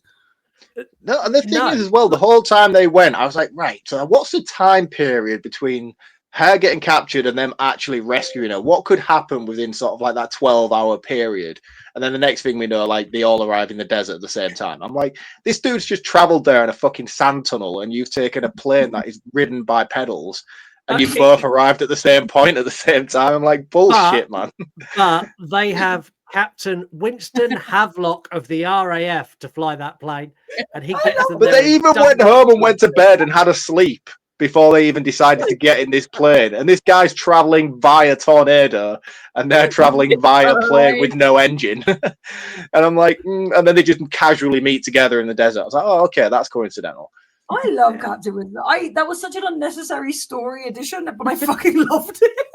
No, and the thing is as well, the whole time they went, I was like, right, so what's the time period between her getting captured and them actually rescuing her? What could happen within sort of like that 12-hour period? And then the next thing we know, like they all arrive in the desert at the same time. I'm like, this dude's just traveled there in a fucking sand tunnel, and you've taken a plane that is ridden by pedals, and you've both arrived at the same point at the same time. I'm like, bullshit, man. But they have Captain Winston Havelock of the RAF to fly that plane, and he gets them. But they even went home and went to bed and had a sleep before they even decided to get in this plane. And this guy's traveling via tornado, and they're traveling via plane with no engine. And I'm like, and then they just casually meet together in the desert. I was like, oh, okay, that's coincidental. I love Captain Winston. That was such an unnecessary story addition, but I fucking loved it.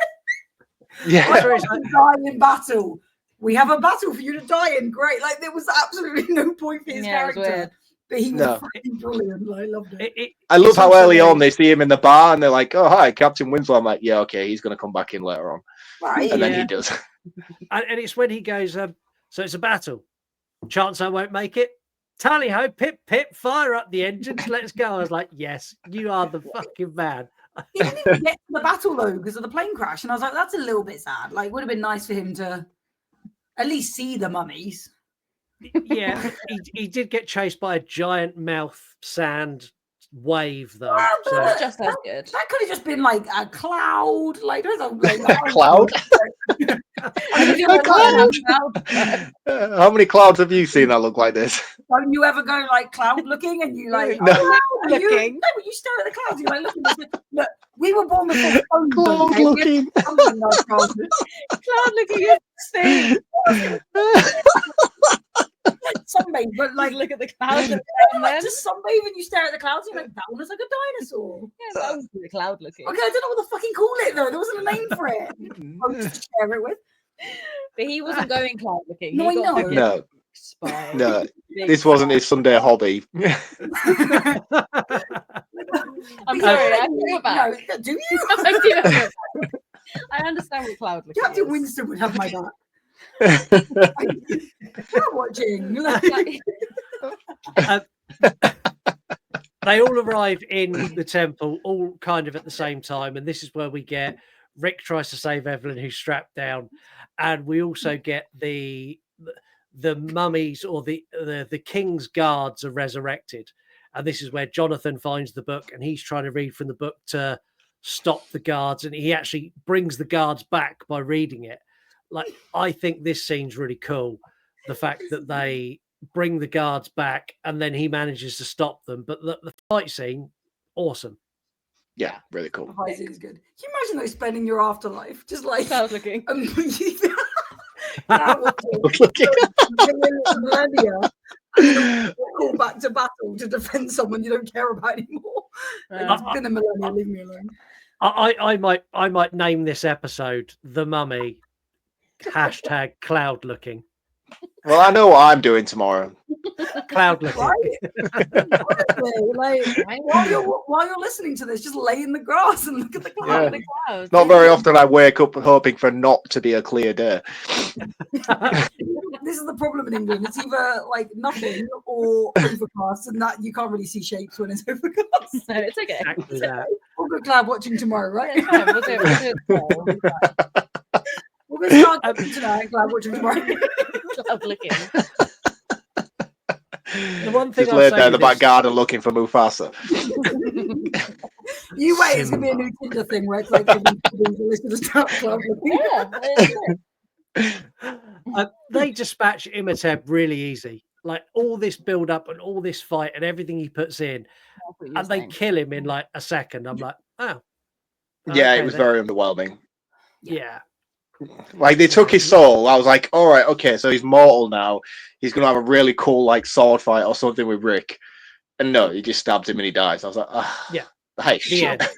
Yeah, die in battle. we have a battle for you to die in. Great. Like there was absolutely no point for his character. But he was fucking brilliant. I loved it. I love how early on they see him in the bar and they're like, "Oh, hi, Captain Winslow." I'm like, "Yeah, okay, he's going to come back in later on." Right. And then he does. And it's when he goes, so it's a battle. Chance I won't make it. Tally ho, pip, pip, fire up the engines. Let's go. I was like, yes, you are the fucking man. He didn't even get to the battle though because of the plane crash. And I was like, that's a little bit sad. Like, would have been nice for him to at least see the mummies. Yeah, he did get chased by a giant mouth sand wave though. Yeah, So It's just as good. That could have just been like a cloud. Like there's a Cloud? How many clouds have you seen that look like this? Don't you ever go like cloud looking and you like No. cloud looking? No, but you stare at the clouds. You're like, look, we were born before phones, Cloud okay? looking. Cloud looking is the sunbathe, but like look at the clouds and like, just sunbathe and you stare at the clouds. You're like, that one is like a dinosaur. Yeah, that was the cloud looking. Okay, I don't know what to fucking call it though. There wasn't a name for it. I was just share it with. But he wasn't going cloud looking. No, He I got know. fucking No, spy. no, Big this wasn't his Sunday hobby. I'm sorry, I feel bad. No, do you? I do feel bad. I understand what cloud looking Captain is. Winston would have my back. You're watching. they all arrive in the temple, all kind of at the same time, and this is where we get Rick tries to save Evelyn, who's strapped down, and we also get the mummies or the king's guards are resurrected, and this is where Jonathan finds the book, and he's trying to read from the book to stop the guards, and he actually brings the guards back by reading it. Like, I think this scene's really cool. The fact that they bring the guards back and then he manages to stop them. But the fight scene, awesome. Yeah, really cool. The fight scene is good. Can you imagine though spending your afterlife just like Cloud looking. Millennia, call back to battle to defend someone you don't care about anymore. It's been a millennia. Leave me alone. I might name this episode "The Mummy." #cloud looking. Well, I know what I'm doing tomorrow. Cloud looking. Honestly, like while you're listening to this, just lay in the grass and look at the cloud. Yeah. Clouds. Not very often I wake up hoping for not to be a clear day. This is the problem in England. It's either like nothing or overcast, and that you can't really see shapes when it's overcast. No, it's okay. Exactly that. We'll go cloud watching tomorrow, right? Yeah, fine, we'll do it. We'll do it tomorrow. We're going to start watching tonight and cloud watching tomorrow. Cloud looking. The one thing Just I'll laid say there in the with back this- garden looking for Mufasa. You wait, it's going to be a new Tinder thing where it's like listen to start cloud looking. Yeah, they dispatch Imhotep really easy. Like all this build up and all this fight and everything he puts in, and they kill him in like a second. I'm like, oh, Yeah, okay it was then. very underwhelming. Yeah. Like they took his soul. I was like, all right, okay, so he's mortal now. He's gonna have a really cool like sword fight or something with Rick. And no, he just stabs him and he dies. I was like, Yeah. Hey, The end.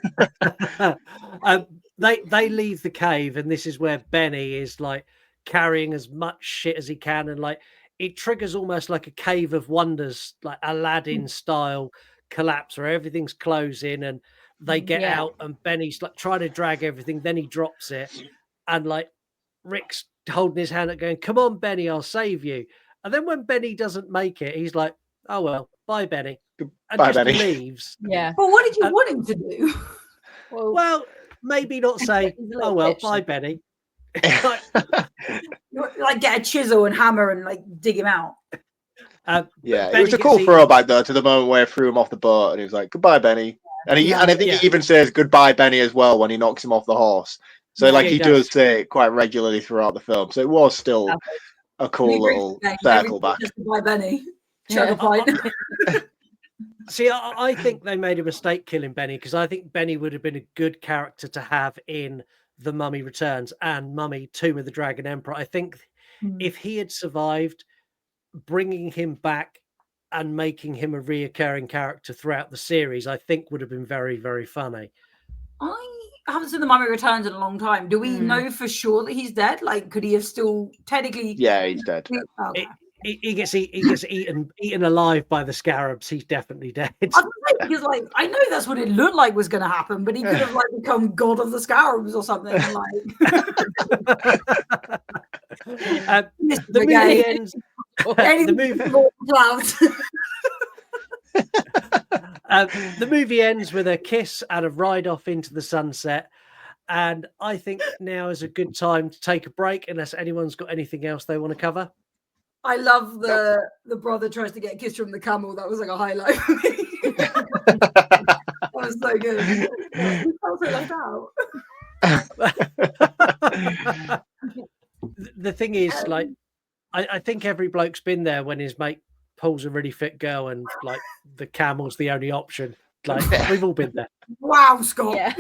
They leave the cave, and this is where Benny is like carrying as much shit as he can, and like it triggers almost like a Cave of Wonders, like Aladdin style collapse where everything's closing and they get out, and Benny's like trying to drag everything, then he drops it, and like Rick's holding his hand and going, "Come on, Benny, I'll save you." And then when Benny doesn't make it, he's like, "Oh well, bye, Benny," and Bye, just Benny. leave. yeah. But what did you want him to do? Well, maybe not say, He's a little "Oh well, bitch. bye, Benny." Like get a chisel and hammer and like dig him out. Yeah, it Benny was a gets cool eaten. throwback though to the moment where he threw him off the boat and he was like, "Goodbye, Benny." And he, Yeah. and I think Yeah. he even says goodbye, Benny, as well when he knocks him off the horse. So Yeah, like he he does. does say it quite regularly throughout the film. So it was still a cool little circle back. By Benny. Yeah. Chug a pint. See, I think they made a mistake killing Benny, because I think Benny would have been a good character to have in The Mummy Returns and Mummy Tomb of the Dragon Emperor. I think if he had survived, bringing him back and making him a reoccurring character throughout the series, I think would have been very, very funny. haven't seen the Mummy Returns in a long time. Do we know for sure that he's dead? Like, could he have still technically? Yeah, he's dead. Okay. He gets eaten alive by the scarabs. He's definitely dead. I was gonna say, because like I know that's what it looked like was going to happen, but he could have like become god of the scarabs or something. Like the movie ends. The movie ends with a kiss and a ride off into the sunset. And I think now is a good time to take a break, unless anyone's got anything else they want to cover. I love the brother tries to get a kiss from the camel. That was like a highlight for me. That was so good. I felt so left out. The thing is, like, I think every bloke's been there when his mate pulls a really fit girl and like the camel's the only option. Like, we've all been there. Wow, Scott. Yeah.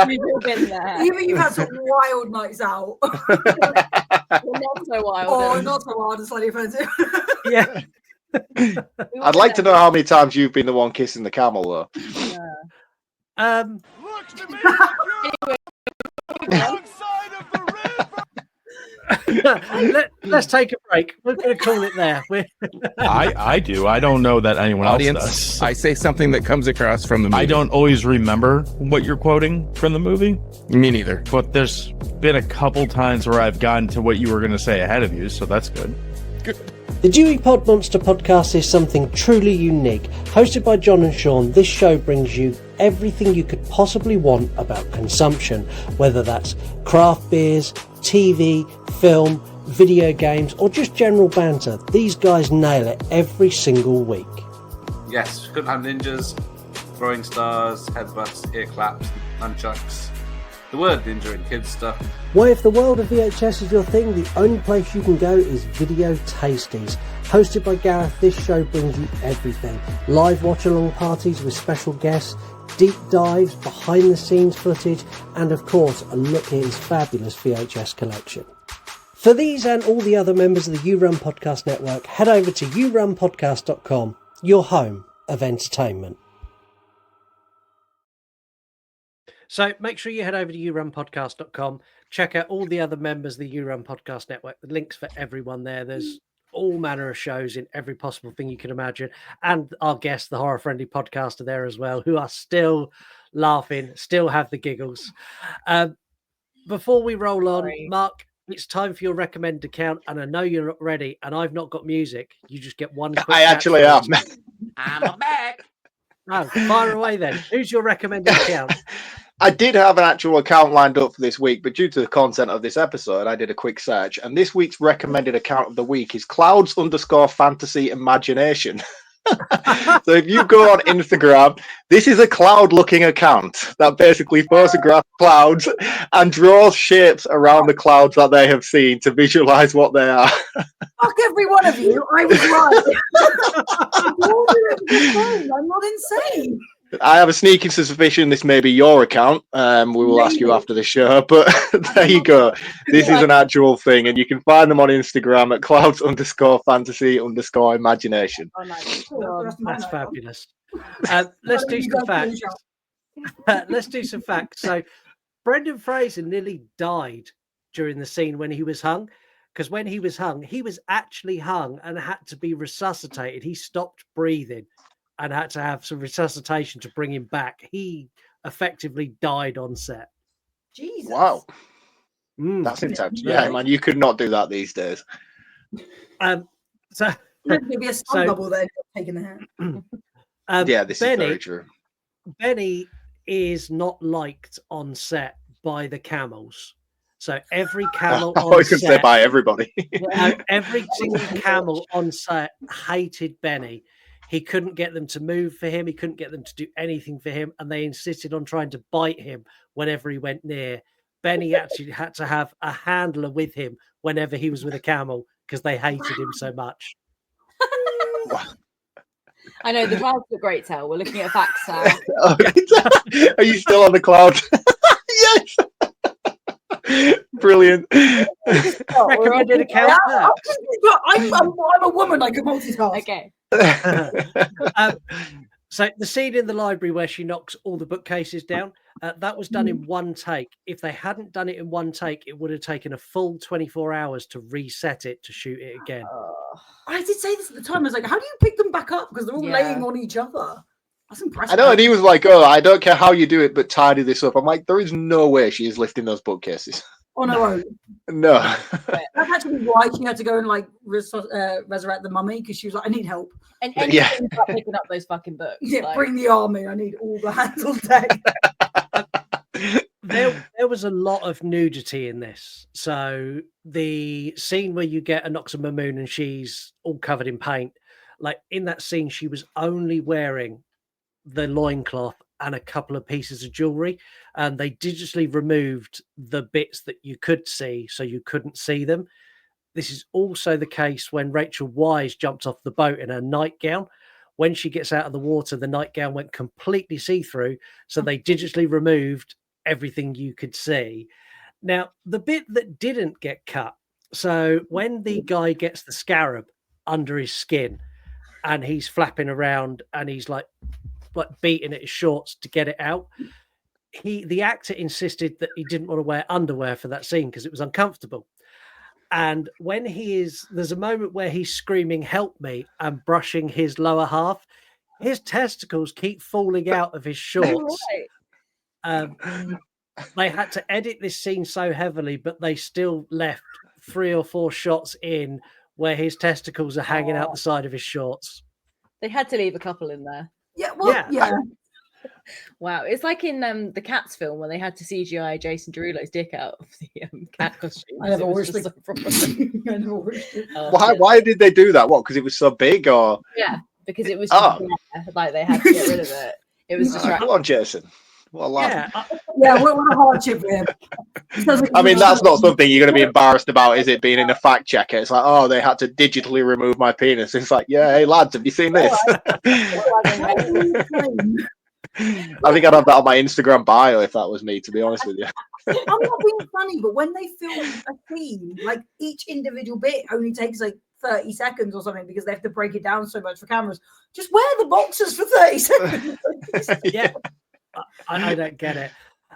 We've all been there. Even you've had some wild nights out. Not so wild. Oh, not so wild. It's slightly offensive. Yeah. I'd like to know how many times you've been the one kissing the camel, though. Yeah. Let's take a break. We're going to call it there. I do. I don't know that anyone else does. I say something that comes across from the movie. I don't always remember what you're quoting from the movie. Me neither. But there's been a couple times where I've gotten to what you were going to say ahead of you, so that's good. The Dewey Pod Monster podcast is something truly unique. Hosted by John and Sean, this show brings you everything you could possibly want about consumption, whether that's craft beers, TV, film, video games, or just general banter. These guys nail it every single week. Yes, couldn't have ninjas, throwing stars, headbutts, ear claps, nunchucks. The word ninja and kids stuff. Well, if the world of VHS is your thing, the only place you can go is Video Tasties. Hosted by Gareth, this show brings you everything. Live watch-along parties with special guests, deep dives, behind-the-scenes footage, and of course, a look at his fabulous VHS collection. For these and all the other members of the You Run Podcast Network, head over to yourunpodcast.com, your home of entertainment. So make sure you head over to yourunpodcast.com, check out all the other members of the You Run Podcast Network. The links for everyone there. There's all manner of shows in every possible thing you can imagine. And our guest, the Horror Friendly Podcaster, there as well, who are still laughing, still have the giggles. Before we roll on, Mark, it's time for your recommended account. And I know you're not ready, and I've not got music. You just get one. I actually am. I'm back. Oh, fire away then. Who's your recommended account? I did have an actual account lined up for this week, but due to the content of this episode, I did a quick search. And this week's recommended account of the week is Clouds_Fantasy Imagination. So if you go on Instagram, this is a cloud-looking account that basically photographs clouds and draws shapes around the clouds that they have seen to visualize what they are. Fuck every one of you. I was right. I'm not insane. I have a sneaking suspicion this may be your account. We will ask you after the show, but there you go. This is an actual thing, and you can find them on Instagram at clouds_fantasy_imagination. That's fabulous. Let's do some facts. Let's do some facts. So, Brendan Fraser nearly died during the scene when he was hung, because when he was hung, he was actually hung and had to be resuscitated. He stopped breathing and had to have some resuscitation to bring him back. He effectively died on set. Jesus. Wow. That's intense. Yeah, man, you could not do that these days. So maybe a stunt double there taking the hand. Yeah, this is very true. Benni is not liked on set by the camels. So every camel on set... I was going to say by everybody. Every single camel on set hated Benni. He couldn't get them to move for him. He couldn't get them to do anything for him. And they insisted on trying to bite him whenever he went near. Benni actually had to have a handler with him whenever he was with a camel because they hated him so much. I know, the clouds look great, Tel. We're looking at facts now. Are you still on the cloud? Yes! Brilliant. Recommended account. I'm a woman. I can multitask. Okay. So the scene in the library where she knocks all the bookcases down, that was done in one take. If they hadn't done it in one take, it would have taken a full 24 hours to reset it to shoot it again. I did say this at the time. I was like, how do you pick them back up? Because they're all laying on each other. That's impressive. I know, and he was like, "Oh, I don't care how you do it, but tidy this up." I'm like, there is no way she is lifting those bookcases. On her own. No. That's actually why she had to go and like resurrect the mummy, because she was like, I need help. And anything but picking up those fucking books. Yeah, like... bring the army. I need all the hands on deck. There was a lot of nudity in this. So the scene where you get Anoxa Mamoon and she's all covered in paint, like in that scene, she was only wearing the loincloth and a couple of pieces of jewelry, and they digitally removed the bits that you could see so you couldn't see them. This is also the case when Rachel Weisz jumped off the boat in her nightgown. When she gets out of the water, the nightgown went completely see-through, so they digitally removed everything you could see. Now, the bit that didn't get cut, so when the guy gets the scarab under his skin and he's flapping around and he's like beating at his shorts to get it out, the actor insisted that he didn't want to wear underwear for that scene because it was uncomfortable. And when there's a moment where he's screaming, "Help me," and brushing his lower half, his testicles keep falling out of his shorts. They had to edit this scene so heavily, but they still left 3 or 4 shots in where his testicles are hanging out the side of his shorts. They had to leave a couple in there. Yeah, well, yeah. Wow, it's like in the Cats film when they had to CGI Jason Derulo's dick out of the cat costume. I never watched it. Why did they do that? What? Because it was so big, or because it was just like they had to get rid of it. It was just come on, Jason. What a lad. What a hardship for him. I mean, that's not something you're going to be embarrassed about, is it? Being in a fact checker, it's like, oh, they had to digitally remove my penis. It's like, yeah, hey lads, have you seen this? I think I'd have that on my Instagram bio if that was me, to be honest with you. I'm not being funny, but when they film a scene, like each individual bit only takes like 30 seconds or something because they have to break it down so much for cameras. Just wear the boxers for 30 seconds. Yeah, I don't get it.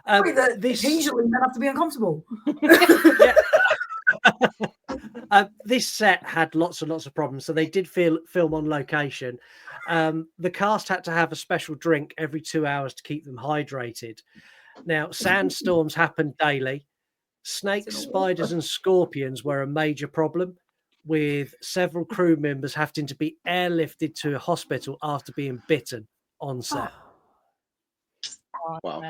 Occasionally, men have to be uncomfortable. This set had lots and lots of problems, so they did film on location. The cast had to have a special drink every 2 hours to keep them hydrated. Now, sandstorms happened daily. Snakes, spiders, and scorpions were a major problem, with several crew members having to be airlifted to a hospital after being bitten on set. Wow.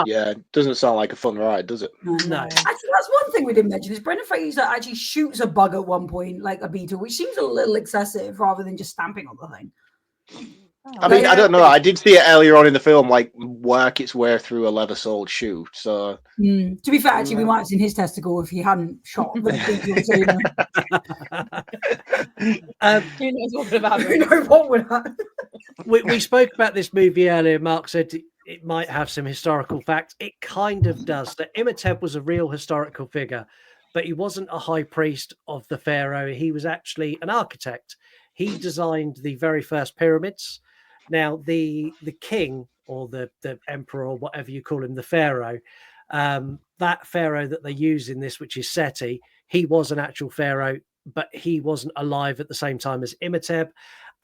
Yeah, it doesn't sound like a fun ride, does it? No. Actually, that's one thing we didn't mention is Brendan Fraser actually shoots a bug at one point, like a beetle, which seems a little excessive rather than just stamping on the thing. I mean, I don't know. I did see it earlier on in the film, like work its way through a leather-soled shoe. So, to be fair, actually, we might have seen his testicle if he hadn't shot the Who knows what would have happened? Who knows what would happen? We spoke about this movie earlier. Mark said it might have some historical facts. It kind of does. That Imhotep was a real historical figure, but he wasn't a high priest of the pharaoh. He was actually an architect. He designed the very first pyramids. Now, the king or the emperor or whatever you call him, the pharaoh, that pharaoh that they use in this, which is Seti, he was an actual pharaoh, but he wasn't alive at the same time as Imhotep.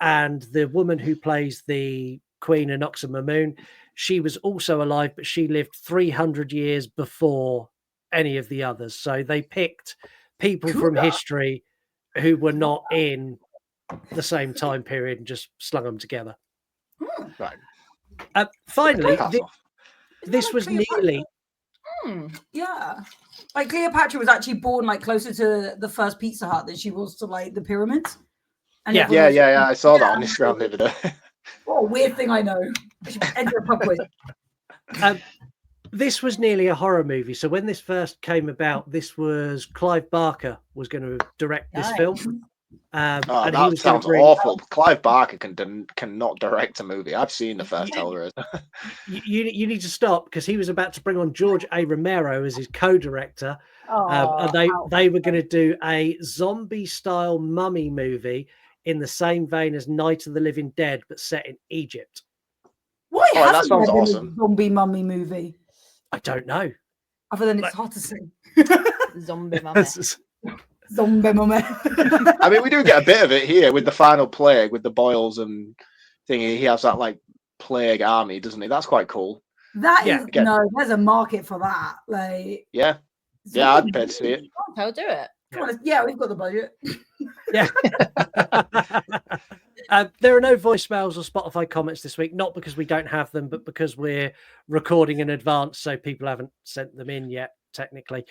And the woman who plays the Queen Anoxa Mamoon, she was also alive, but she lived 300 years before any of the others. So they picked people from history who were not in the same time period and just slung them together. Right. Finally, this was nearly. Yeah, like Cleopatra was actually born like closer to the first Pizza Hut than she was to like the pyramids. And Yeah. I saw that on Instagram the other day. What a weird thing I know. I should enter a pub with. This was nearly a horror movie. So when this first came about, this was Clive Barker was going to direct this film. And that sounds awful. Clive Barker cannot direct a movie. I've seen the first Hellraiser. You need to stop, because he was about to bring on George A. Romero as his co-director. And they were going to do a zombie-style mummy movie in the same vein as Night of the Living Dead, but set in Egypt. Why Oh, that hasn't sounds there been awesome. a zombie mummy movie? I don't know. Other than it's hard to say. Zombie mummy. Zombie mummy. I mean, we do get a bit of it here with the final plague, with the boils and thingy. He has that like plague army, doesn't he? That's quite cool. That Yeah, is again. no. There's a market for that. Like, Yeah, yeah, I'd pay to see it. I'll do it. come on, yeah, we've got the budget. Yeah. There are no voicemails or Spotify comments this week, not because we don't have them, but because we're recording in advance, so people haven't sent them in yet, technically.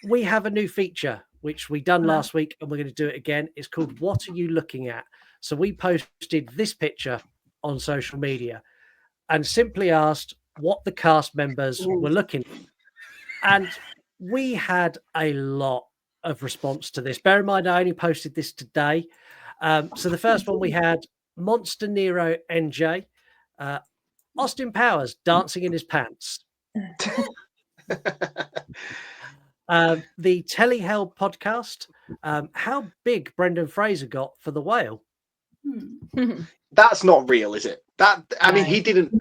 We have a new feature, which we done last week, and we're going to do it again. It's called What Are You Looking At? So we posted this picture on social media and simply asked what the cast members were looking at. And we had a lot of response to this. Bear in mind, I only posted this today. So the first one we had Monster Nero NJ, Austin Powers dancing in his pants. The Telehell podcast, how big Brendan Fraser got for the whale. That's not real, is it? That I mean, he didn't.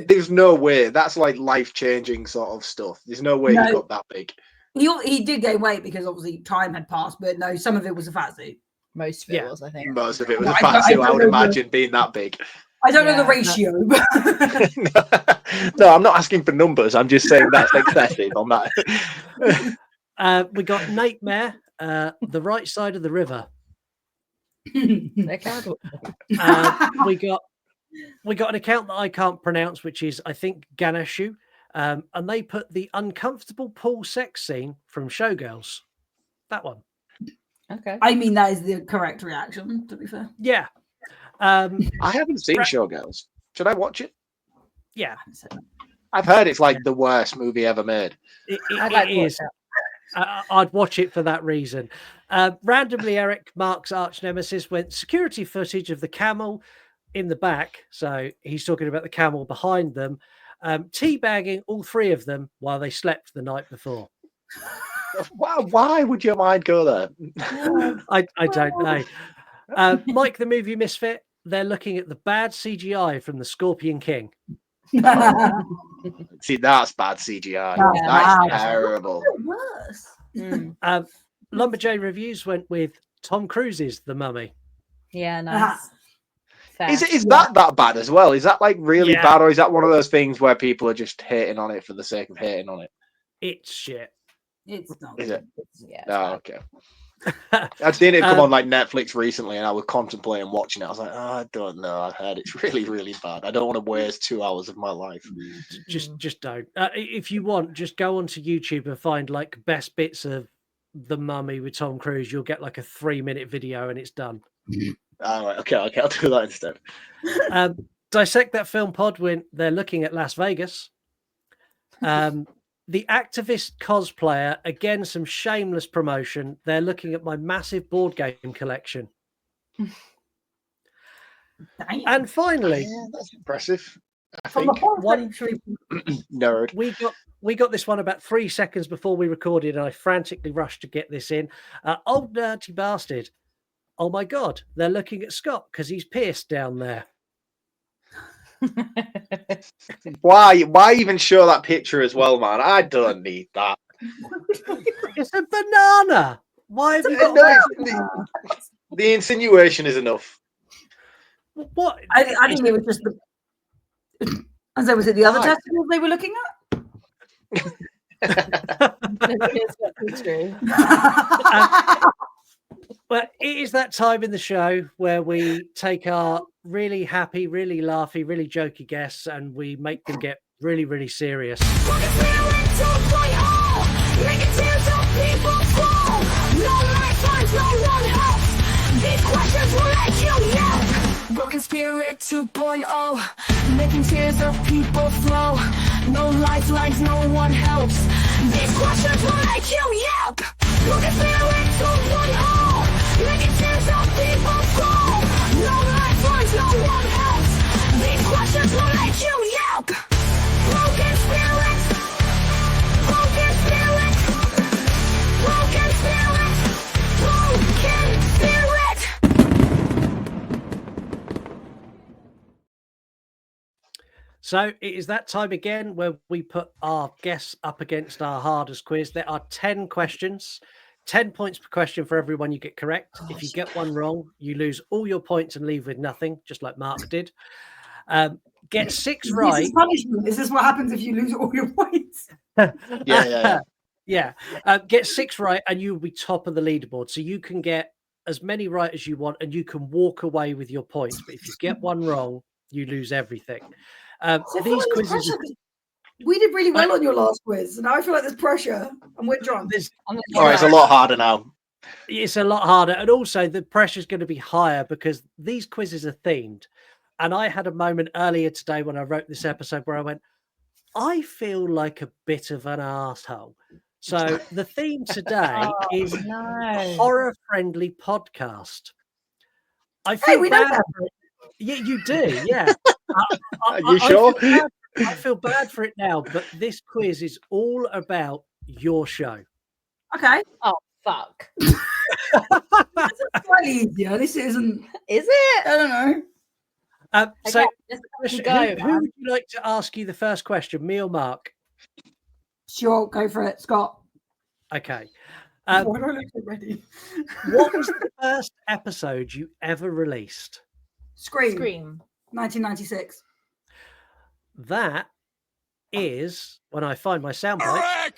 There's no way. That's like life-changing sort of stuff. There's no way he got that big. He did gain weight because obviously time had passed, but no, some of it was a fat suit. Most of it was, I think. Most of it was a fat suit. I would imagine being that big. I don't know the ratio. No, I'm not asking for numbers. I'm just saying that's excessive on that. We got Nate Mare, the right side of the river. We got an account that I can't pronounce, which is I think Ganeshu, and they put the uncomfortable pool sex scene from Showgirls. That one. Okay. I mean, that is the correct reaction, to be fair. Yeah. I haven't seen Showgirls. Should I watch it? Yeah. I've heard it's like the worst movie ever made. It is. I'd watch it for that reason. Randomly, Eric, Mark's arch nemesis, went security footage of the camel in the back. So he's talking about the camel behind them, teabagging all three of them while they slept the night before. Why would your mind go there? I don't know. Mike, the movie misfit, they're looking at the bad CGI from the Scorpion King. See, that's bad CGI. Yeah, That's terrible. Worse. Lumberjay Reviews went with Tom Cruise's The Mummy. Yeah, nice. Is that bad as well? Is that like really bad, or is that one of those things where people are just hating on it for the sake of hating on it? It's shit. It's not. Is it? Yeah. Oh, okay. I've seen it come on like Netflix recently, and I was contemplating watching it. I was like, I don't know. I heard it's really, really bad. I don't want to waste 2 hours of my life. Just don't. If you want, just go onto YouTube and find like best bits of The Mummy with Tom Cruise. You'll get like a 3-minute video, and it's done. All right, okay, I'll do that instead. Dissect That Film Pod when they're looking at Las Vegas. The Activist Cosplayer, again, some shameless promotion. They're looking at my massive board game collection. And finally, that's impressive. I From think the whole one nerd. we got this one about 3 seconds before we recorded, and I frantically rushed to get this in. Old Dirty Bastard. Oh my God, they're looking at Scott because he's pierced down there. Why even show that picture as well, man? I don't need that. It's a banana. Why have you got the insinuation is enough. What? I think it was just the. As I was it the other testicles they were looking at? Well, it is that time in the show where we take our really happy, really laughy, really jokey guests and we make them get really, really serious. Broken Spirit 2.0, making tears of people flow. No lifelines, no one helps. These questions will make you yelp. Broken Spirit 2.0, making tears of people flow. No lifelines, no one helps. These questions will make you yelp. Broken Spirit, broken spirit, broken spirit, broken spirit. So it is that time again where we put our guests up against our hardest quiz. There are 10 questions, 10 points per question for everyone you get correct. If you get one wrong, you lose all your points and leave with nothing, just like Mark did. Get 6 right. This is punishment. Is this what happens if you lose all your points? Yeah. Get 6 right and you'll be top of the leaderboard. So you can get as many right as you want and you can walk away with your points. But if you get one wrong, you lose everything. These quizzes. We did really well on your last quiz. And now I feel like there's pressure and we're drunk. It's a lot harder now. It's a lot harder. And also the pressure is going to be higher because these quizzes are themed. And I had a moment earlier today when I wrote this episode where I went, I feel like a bit of an arsehole. So the theme today is horror-friendly podcast. I feel bad for it. Yeah, you do. Yeah. Are you sure? I feel bad for it now, but this quiz is all about your show. Okay. Oh, fuck. This is slightly easier. This isn't. Is it? I don't know. So, go, who would you like to ask you the first question, me or Mark? Sure, go for it, Scott. Okay. Why do I look so ready? What was the first episode you ever released? Scream. 1996. That is when I find my soundbite.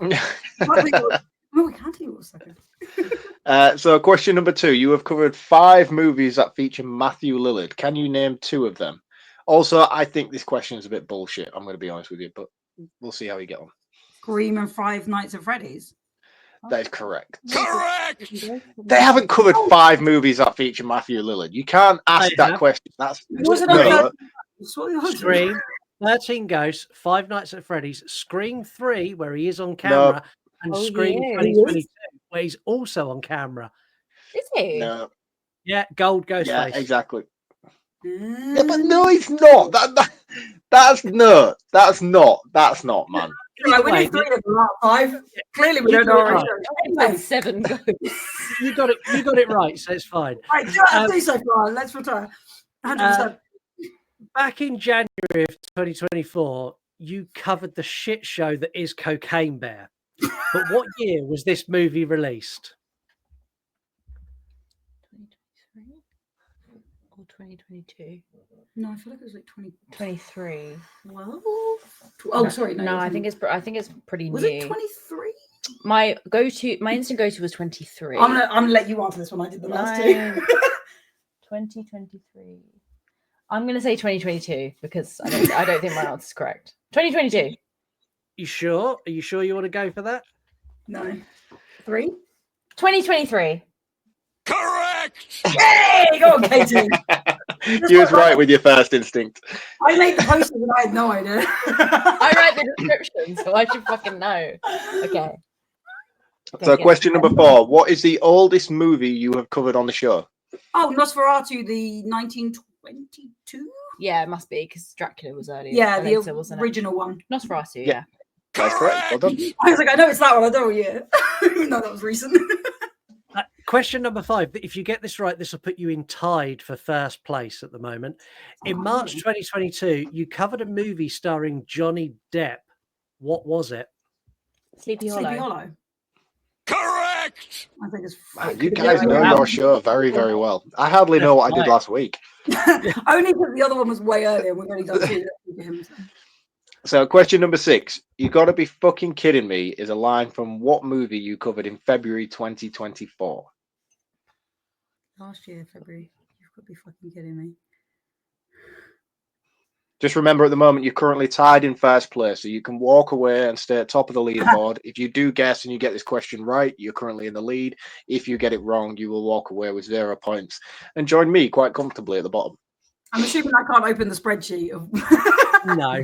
Oh, we can't do it a second. So question number 2. You have covered 5 movies that feature Matthew Lillard. Can you name 2 of them? Also, I think this question is a bit bullshit. I'm going to be honest with you, but we'll see how you get on. Scream and Five Nights at Freddy's. That is correct. Correct! They haven't covered 5 movies that feature Matthew Lillard. You can't ask that question. That's Scream, 13 Ghosts, Five Nights at Freddy's, Scream 3, where he is on camera, and Scream 2022, where he's also on camera. Is he? No. Yeah, gold Ghostface. Yeah, exactly. Yeah, but no, it's not. That's not, man. Right, we need 3 of them, not 5. Clearly, we don't know our Like 7 ghosts. You got it right, so it's fine. Right, do so far. Let's retire. 100%. Back in January of 2024, you covered the shit show that is Cocaine Bear. But what year was this movie released? 2023 or 2022? No, I feel like it was like 2023. Well, oh, sorry. No, I think it's pretty was new. it 23? My instant go-to was 23. I'm gonna let you answer this one. I did the last 2. 2023. I'm gonna say 2022 because I don't think my answer is correct. 2022. You sure? Are you sure you want to go for that? No. 3? 2023. Correct! Hey, go on, Katie. You was right with your first instinct. I made the posters and I had no idea. I write the description, so I should fucking know. Okay. So question number 4. What is the oldest movie you have covered on the show? Oh, Nosferatu, the 1922? Yeah, it must be because Dracula was earlier. Yeah, the later, wasn't it? original one. Nosferatu, Yeah. That's correct. Well done. I was like, I know it's that one. I don't know, yeah. Even though that was recent. Question number 5. If you get this right, this will put you in tied for first place at the moment. In March 2022, you covered a movie starring Johnny Depp. What was it? Sleepy Hollow. Sleepy Hollow. Correct! I think it's Wow, you guys know your show very, very well. I hardly know what I did last week. Only because the other one was way earlier and we've only done 2. So question number 6. You gotta be fucking kidding me is a line from what movie you covered in February 2024? Last year, February. You've got to be fucking kidding me. Just remember at the moment you're currently tied in first place, so you can walk away and stay at top of the leaderboard. If you do guess and you get this question right, you're currently in the lead. If you get it wrong, you will walk away with 0 points and join me quite comfortably at the bottom. I'm assuming I can't open the spreadsheet. No.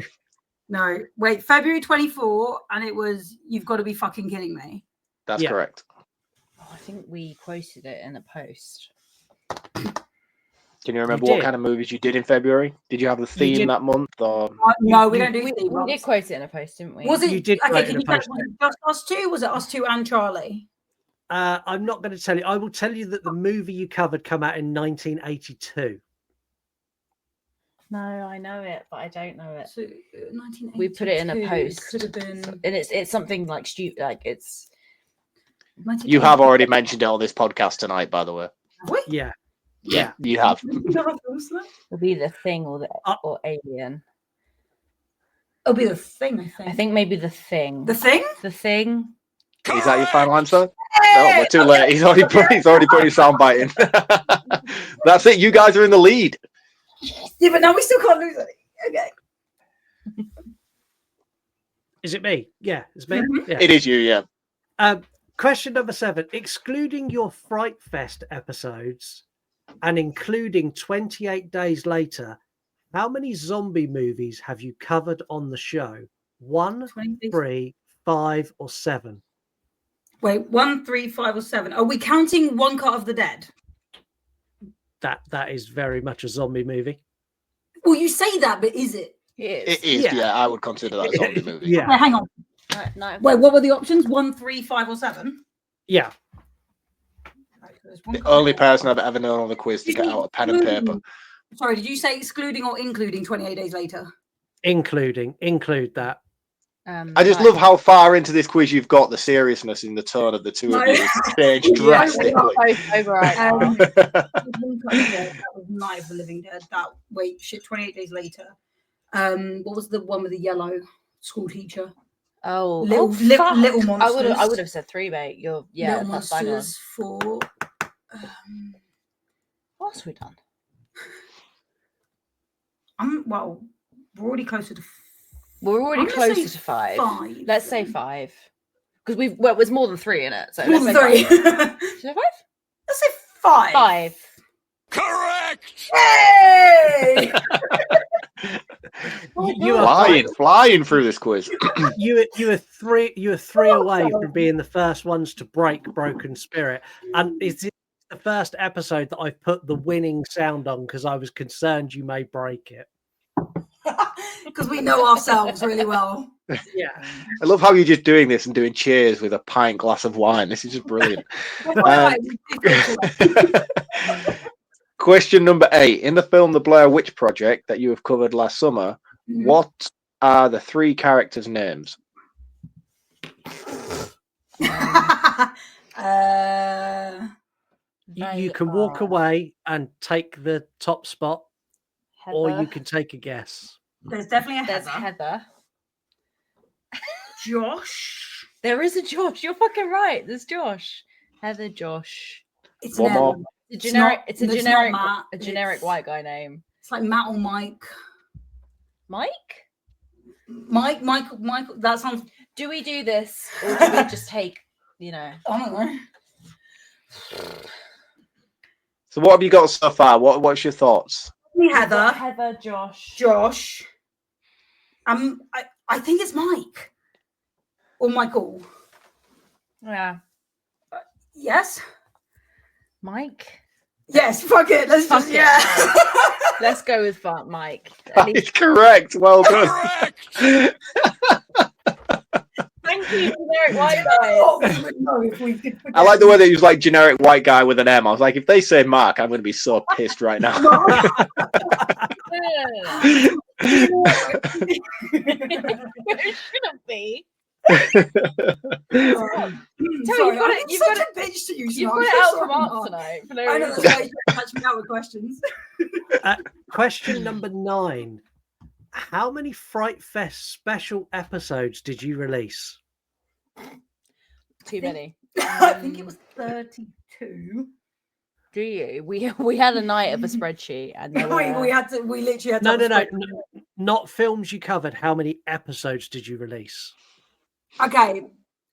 No. Wait, February 24, and it was, you've got to be fucking kidding me. That's correct. Oh, I think we quoted it in the post. Can you remember what kind of movies you did in February? Did you have the theme that month? Or no, we don't do theme. We did quote it in a post, didn't we? Was it? You did Okay, quote can in you a post. was it just us 2? Was it us 2 and Charlie? I'm not going to tell you. I will tell you that the movie you covered came out in 1982. No, I know it, but I don't know it. So 1982. We put it in a post. Could have been. And it's something like stupid. Like it's. You have already mentioned it on this podcast tonight, by the way. Yeah. Yeah, you have. It'll be The Thing or Alien. It'll be The Thing, I think. I think maybe The Thing. The Thing? The Thing. Is that your final answer? No, we're too late. He's already put his soundbite in. That's it. You guys are in the lead. Yeah, but now we still can't lose it. Okay. Is it me? Yeah, it's me. Mm-hmm. Yeah. It is you, yeah. Question number 7. Excluding your Fright Fest episodes and including 28 Days Later, how many zombie movies have you covered on the show? 1, 3, 5, or 7? Wait, 1, 3, 5, or 7? Are we counting One Cut of the Dead? That is very much a zombie movie. Well, you say that, but is it? It is, yeah. I would consider that a zombie movie. Yeah. Okay, hang on. No. Wait, what were the options? 1, 3, 5, or 7? Yeah. The only person I've ever known on the quiz to get out a pen and paper. Sorry, did you say excluding or including 28 Days Later? Include that. I just love how far into this quiz you've got. The seriousness in the tone of the two of you has changed drastically. That was Night of the Living Dead. 28 Days Later. What was the one with the yellow school teacher? Oh, Little Monsters. I would have said 3, mate. Little That's bang on. Monsters 4. What else have we done? Well, we're already closer to. We're already closer to 5. Let's say 5. Because it was more than 3 in it. So more than 3. Should I say 5? Let's say 5. 5. Correct! Yay! You are flying through this quiz. you were 3 away from being the first ones to break Broken Spirit, and it's the first episode that I've put the winning sound on because I was concerned you may break it. Because we know ourselves really well. Yeah. I love how you're just doing this and doing cheers with a pint glass of wine. This is just brilliant. Question number 8. In the film The Blair Witch Project that you have covered last summer, what are the 3 characters' names? You can walk away and take the top spot, or you can take a guess. There's definitely a Heather. There's Heather. Josh. There is a Josh. You're fucking right. There's Josh. Heather, Josh. It's one more. It's a generic. It's a generic. Matt. A generic white guy name. It's like Matt or Mike. Mike. Michael. That sounds. Do we do this, or do we just take? I don't know. So what have you got so far? What's your thoughts? Heather, Josh. I think it's Mike or Michael. Yeah. Yes. Mike. Yes. Fuck it. Let's just Let's go with Mike. That is correct. Well done. Thank you, generic white guy. I like the way they use like generic white guy with an M. I was like, if they say Mark, I'm going to be so pissed right now. It shouldn't be. Sorry, You've got a bitch to you. You've got it out from art tonight. I know, that's why you catch me out with questions. Question number 9. How many Fright Fest special episodes did you release? Too many. I think it was 32. Do you? We had a night of a spreadsheet, and we literally had to. No, not films you covered. How many episodes did you release? Okay.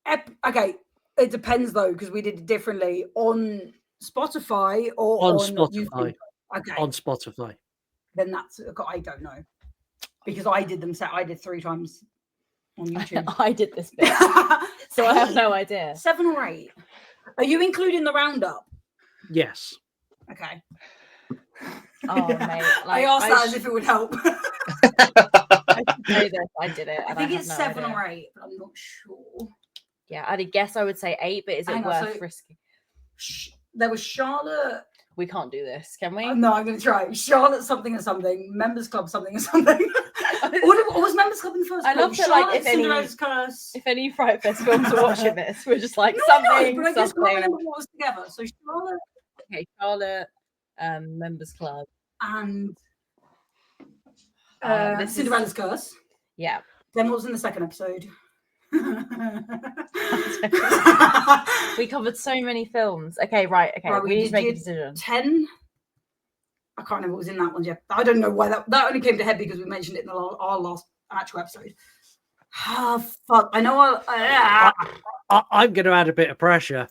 It depends though, because we did it differently on Spotify or on Spotify. YouTube. Okay. On Spotify. Then that's I don't know, because I did them. I did 3 times on YouTube. I did this bit, so I have no idea. 7 or 8. Are you including the roundup? Yes. Okay. Oh, mate. I asked that as if it would help. I did it. I think it's 7 or 8, but I'm not sure. Yeah, I'd guess I would say 8, but is it worth risking? There was Charlotte. We can't do this, can we? No, I'm going to try. Charlotte something or something. Members Club something or something. What was Members Club in the first? I love that, like, if any Fright Fest films are watching this, we're just like something. But I just can't remember what was together. So Charlotte. Okay, Charlotte, Members Club, and this Cinderella's is... Curse. Yeah. Then what was in the second episode? We covered so many films. Okay, right. Okay, Right, we need to make a decision. 10. I can't remember what was in that one yet. I don't know why that only came to head because we mentioned it in our last actual episode. Ah, fuck. I know. I'm going to add a bit of pressure.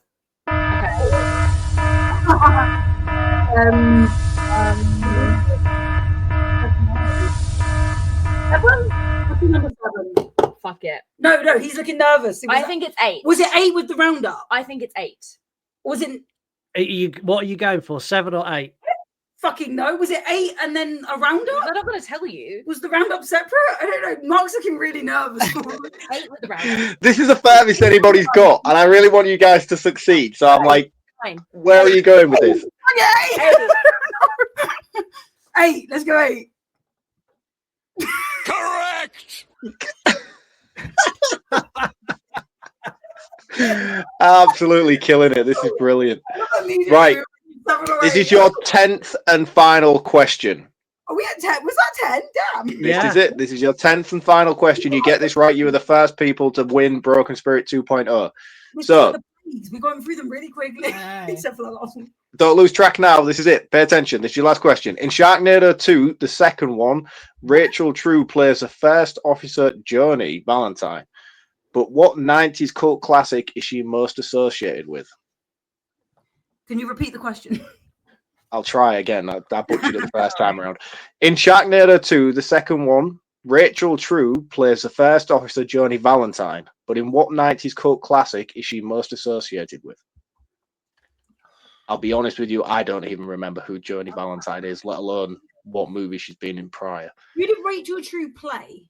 Fuck it. No, he's looking nervous. I think it's 8. Was it 8 with the roundup? I think it's 8. Was it? What are you going for? 7 or 8? Fucking no. Was it 8 and then a roundup? I'm not going to tell you. Was the roundup separate? I don't know. Mark's looking really nervous. 8 with the roundup. This is the furthest anybody's got, and I really want you guys to succeed. So I'm like, where are you going with this? Okay. 8. Let's go 8. Correct. Absolutely killing it. This is brilliant. Right. This is your 10th and final question. Are we at 10? Was that 10? Damn. This is it. This is your 10th and final question. You get this right, you are the first people to win Broken Spirit 2.0. So we're going through them really quickly, except for the last one. Don't lose track now. This is it. Pay attention. This is your last question. In Sharknado 2, the second one, Rachel True plays a first officer, Joni Valentine. But what 90s cult classic is she most associated with? Can you repeat the question? I'll try again. I butchered it the first time around. In Sharknado 2, the second one, Rachel True plays the first officer, Joni Valentine. But in what 90s cult classic is she most associated with? I'll be honest with you, I don't even remember who Joni Valentine is, let alone what movie she's been in prior. Who did Rachel True play?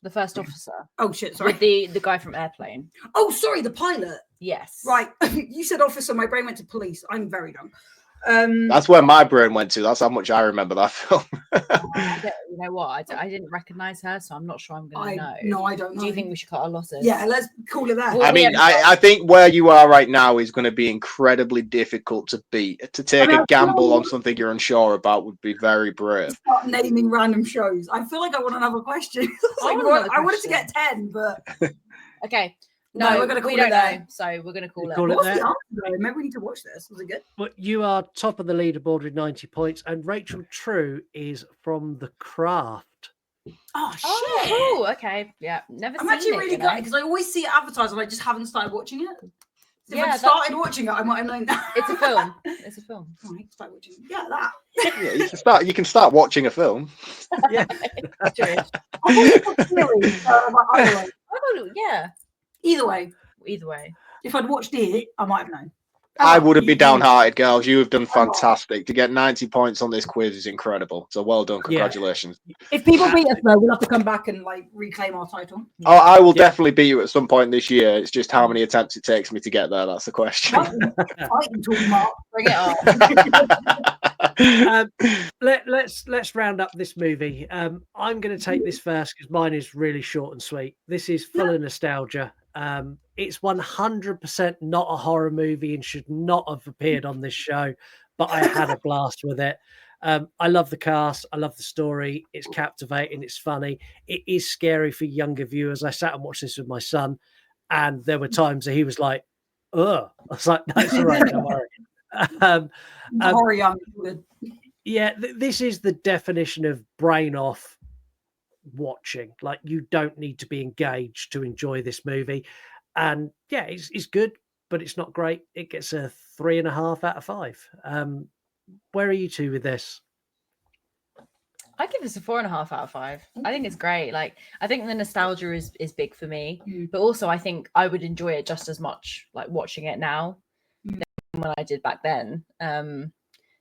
The first officer. Oh shit, sorry. With the guy from Airplane. Oh, sorry, the pilot. Yes. Right. You said officer, my brain went to police. I'm very dumb. That's where my brain went to. That's how much I remember that film. You know what? I didn't recognize her, so I'm not sure I'm going to know. No, I don't know. Do you think we should cut our losses? Yeah, let's call it that. I mean, I think where you are right now is going to be incredibly difficult to beat. To take a gamble on something you're unsure about would be very brave. Start naming random shows. I feel like I want another question. I wanted to get 10, but okay. No, we're going to call we it don't there. know, so we're going to call it. What's the answer, though? Maybe we need to watch this. Was it good? Well, you are top of the leaderboard with 90 points, and Rachel True is from The Craft. Oh, shit. Oh, cool. Okay. Yeah. Never I'm seen actually it, really you know? good because I always see it advertised and I just haven't started watching it. If Yeah, I started watching it, I might have known that. It's a film. It's a film. Right, start watching. Yeah, that. Yeah, you can start watching a film. Yeah. Yeah. Either way. Either way. If I'd watched it, I might have known. I wouldn't be downhearted, girls. You have done fantastic. To get 90 points on this quiz is incredible. So well done. Congratulations. If people beat us, though, we'll have to come back and like reclaim our title. Oh, I will definitely beat you at some point this year. It's just how many attempts it takes me to get there. That's the question. Bring it on. Let's round up this movie. I'm going to take this first because mine is really short and sweet. This is full of nostalgia. It's 100% not a horror movie and should not have appeared on this show, but I had a blast with it. I love the cast. I love the story. It's captivating. It's funny. It is scary for younger viewers. I sat and watched this with my son, and there were times that he was like, "Ugh." I was like, "That's all right, don't worry." Yeah, this is the definition of brain off watching. Like, you don't need to be engaged to enjoy this movie. And yeah, it's good, but it's not great. It gets a 3.5 out of 5. Where are you two with this? I give this a 4.5 out of 5. I think it's great. Like, I think the nostalgia is big for me, but also I think I would enjoy it just as much like watching it now than when I did back then.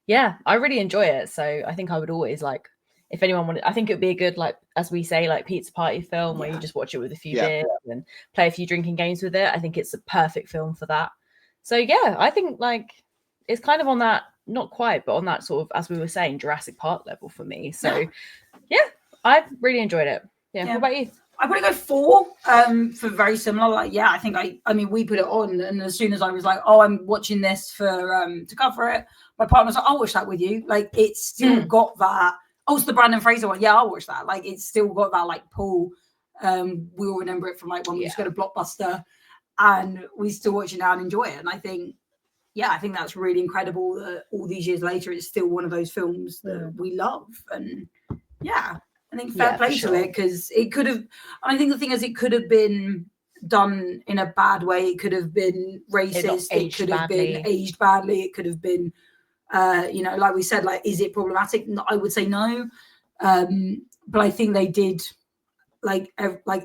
Yeah, I really enjoy it. So I think I would always like, if anyone wanted, I think it would be a good, like, as we say, like pizza party film where you just watch it with a few beers and play a few drinking games with it. I think it's a perfect film for that. So yeah, I think like it's kind of on that not quite, but on that sort of, as we were saying, Jurassic Park level for me. So yeah, I really enjoyed it. Yeah. What about you? I'm gonna go 4 for very similar. Like, yeah, I mean, we put it on, and as soon as I was like, oh, I'm watching this for to cover it, my partner was like, I'll watch that with you. Like, it's still got that. Oh, it's the Brandon Fraser one. Yeah, I'll watch that. Like, it's still got that like pull. We all remember it from like when we used to go to Blockbuster, and we still watch it now and enjoy it. And I think that's really incredible that all these years later, it's still one of those films that we love. And yeah. I think fair play to it, because it could have. I think the thing is, it could have been done in a bad way. It could have been racist. It could have been aged badly. It could have been, like we said, like, is it problematic? I would say no, but I think they did like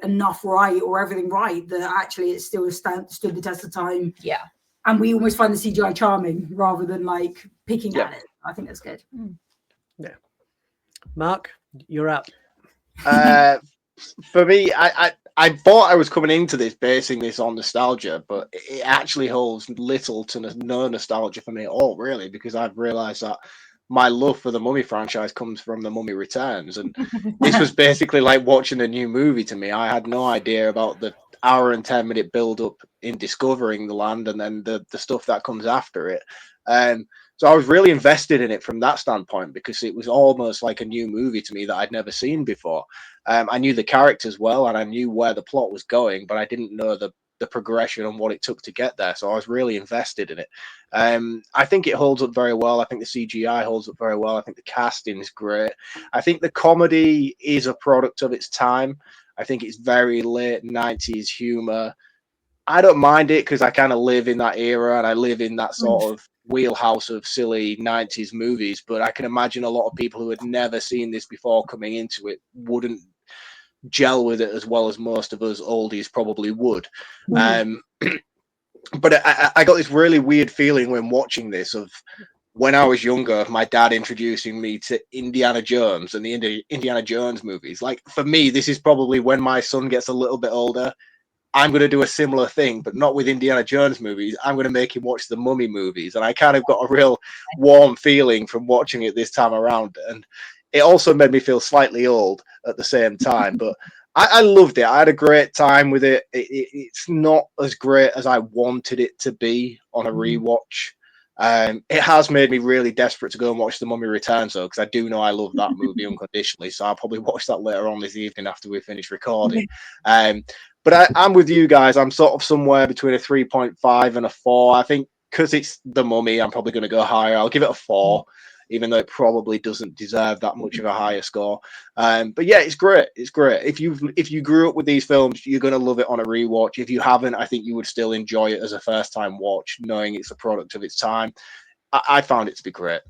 enough right, or everything right, that actually it still stood the test of time. Yeah, and we almost find the CGI charming rather than like picking at it. I think that's good. Yeah, Mark, you're up. For me, I thought I was coming into this basing this on nostalgia, but it actually holds little to no nostalgia for me at all, really, because I've realized that my love for the Mummy franchise comes from The Mummy Returns, and this was basically like watching a new movie to me. I had no idea about the hour and 10-minute build up in discovering the land, and then the stuff that comes after it. So I was really invested in it from that standpoint, because it was almost like a new movie to me that I'd never seen before. I knew the characters well, and I knew where the plot was going, but I didn't know the progression and what it took to get there. So I was really invested in it. I think it holds up very well. I think the CGI holds up very well. I think the casting is great. I think the comedy is a product of its time. I think it's very late 90s humor. I don't mind it, because I kind of live in that era, and I live in that sort of wheelhouse of silly 90s movies. But I can imagine a lot of people who had never seen this before coming into it wouldn't gel with it as well as most of us oldies probably would. But I got this really weird feeling when watching this of when I was younger, my dad introducing me to Indiana Jones and the Indiana Jones movies. Like, for me, this is probably when my son gets a little bit older, I'm going to do a similar thing, but not with Indiana Jones movies. I'm going to make him watch the Mummy movies. And I kind of got a real warm feeling from watching it this time around. And it also made me feel slightly old at the same time. But I loved it. I had a great time with it. It's not as great as I wanted it to be on a rewatch. It has made me really desperate to go and watch The Mummy Returns, though, because I do know I love that movie unconditionally. So I'll probably watch that later on this evening after we finish recording. But I'm with you guys. I'm sort of somewhere between a 3.5 and a 4. I think because it's The Mummy, I'm probably going to go higher. I'll give it a 4, even though it probably doesn't deserve that much of a higher score. But yeah, it's great. It's great. If you grew up with these films, you're going to love it on a rewatch. If you haven't, I think you would still enjoy it as a first-time watch, knowing it's a product of its time. I found it to be great.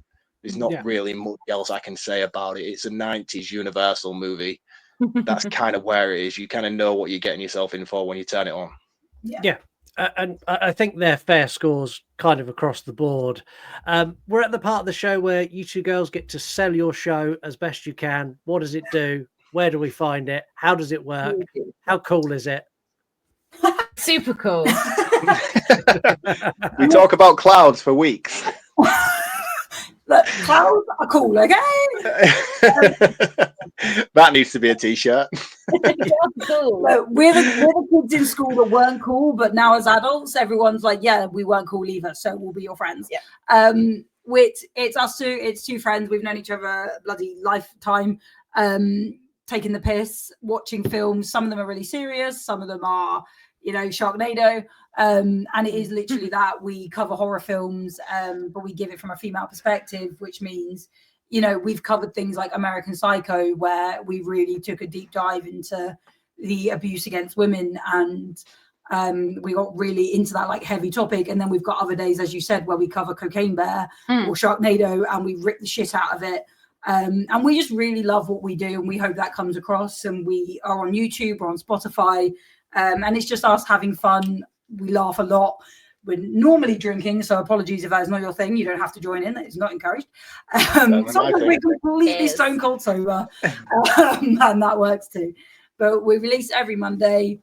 There's not really much else I can say about it. It's a 90s Universal movie. That's kind of where it is. You kind of know what you're getting yourself in for when you turn it on. Yeah. And I think they're fair scores kind of across the board. We're at the part of the show where you two girls get to sell your show as best you can. What does it do? Where do we find it? How does it work? How cool is it? Super cool. We talk about clouds for weeks. Look, clouds are cool, okay? That needs to be a t-shirt. Cool. Look, we're the kids in school that weren't cool, but now as adults, everyone's like, yeah, we weren't cool either, so we'll be your friends. Yeah. Which it's us two, it's two friends. We've known each other a bloody lifetime, taking the piss, watching films. Some of them are really serious, some of them are, Sharknado. And it is literally that we cover horror films, but we give it from a female perspective, which means, we've covered things like American Psycho, where we really took a deep dive into the abuse against women, and we got really into that like heavy topic. And then we've got other days, as you said, where we cover Cocaine Bear or Sharknado, and we rip the shit out of it. And we just really love what we do, and we hope that comes across. And we are on YouTube, we're on Spotify, and it's just us having fun. We laugh a lot. We're normally drinking, so apologies if that's not your thing. You don't have to join in. It's not encouraged. Sometimes we're completely stone cold sober, and that works too. But we release every Monday,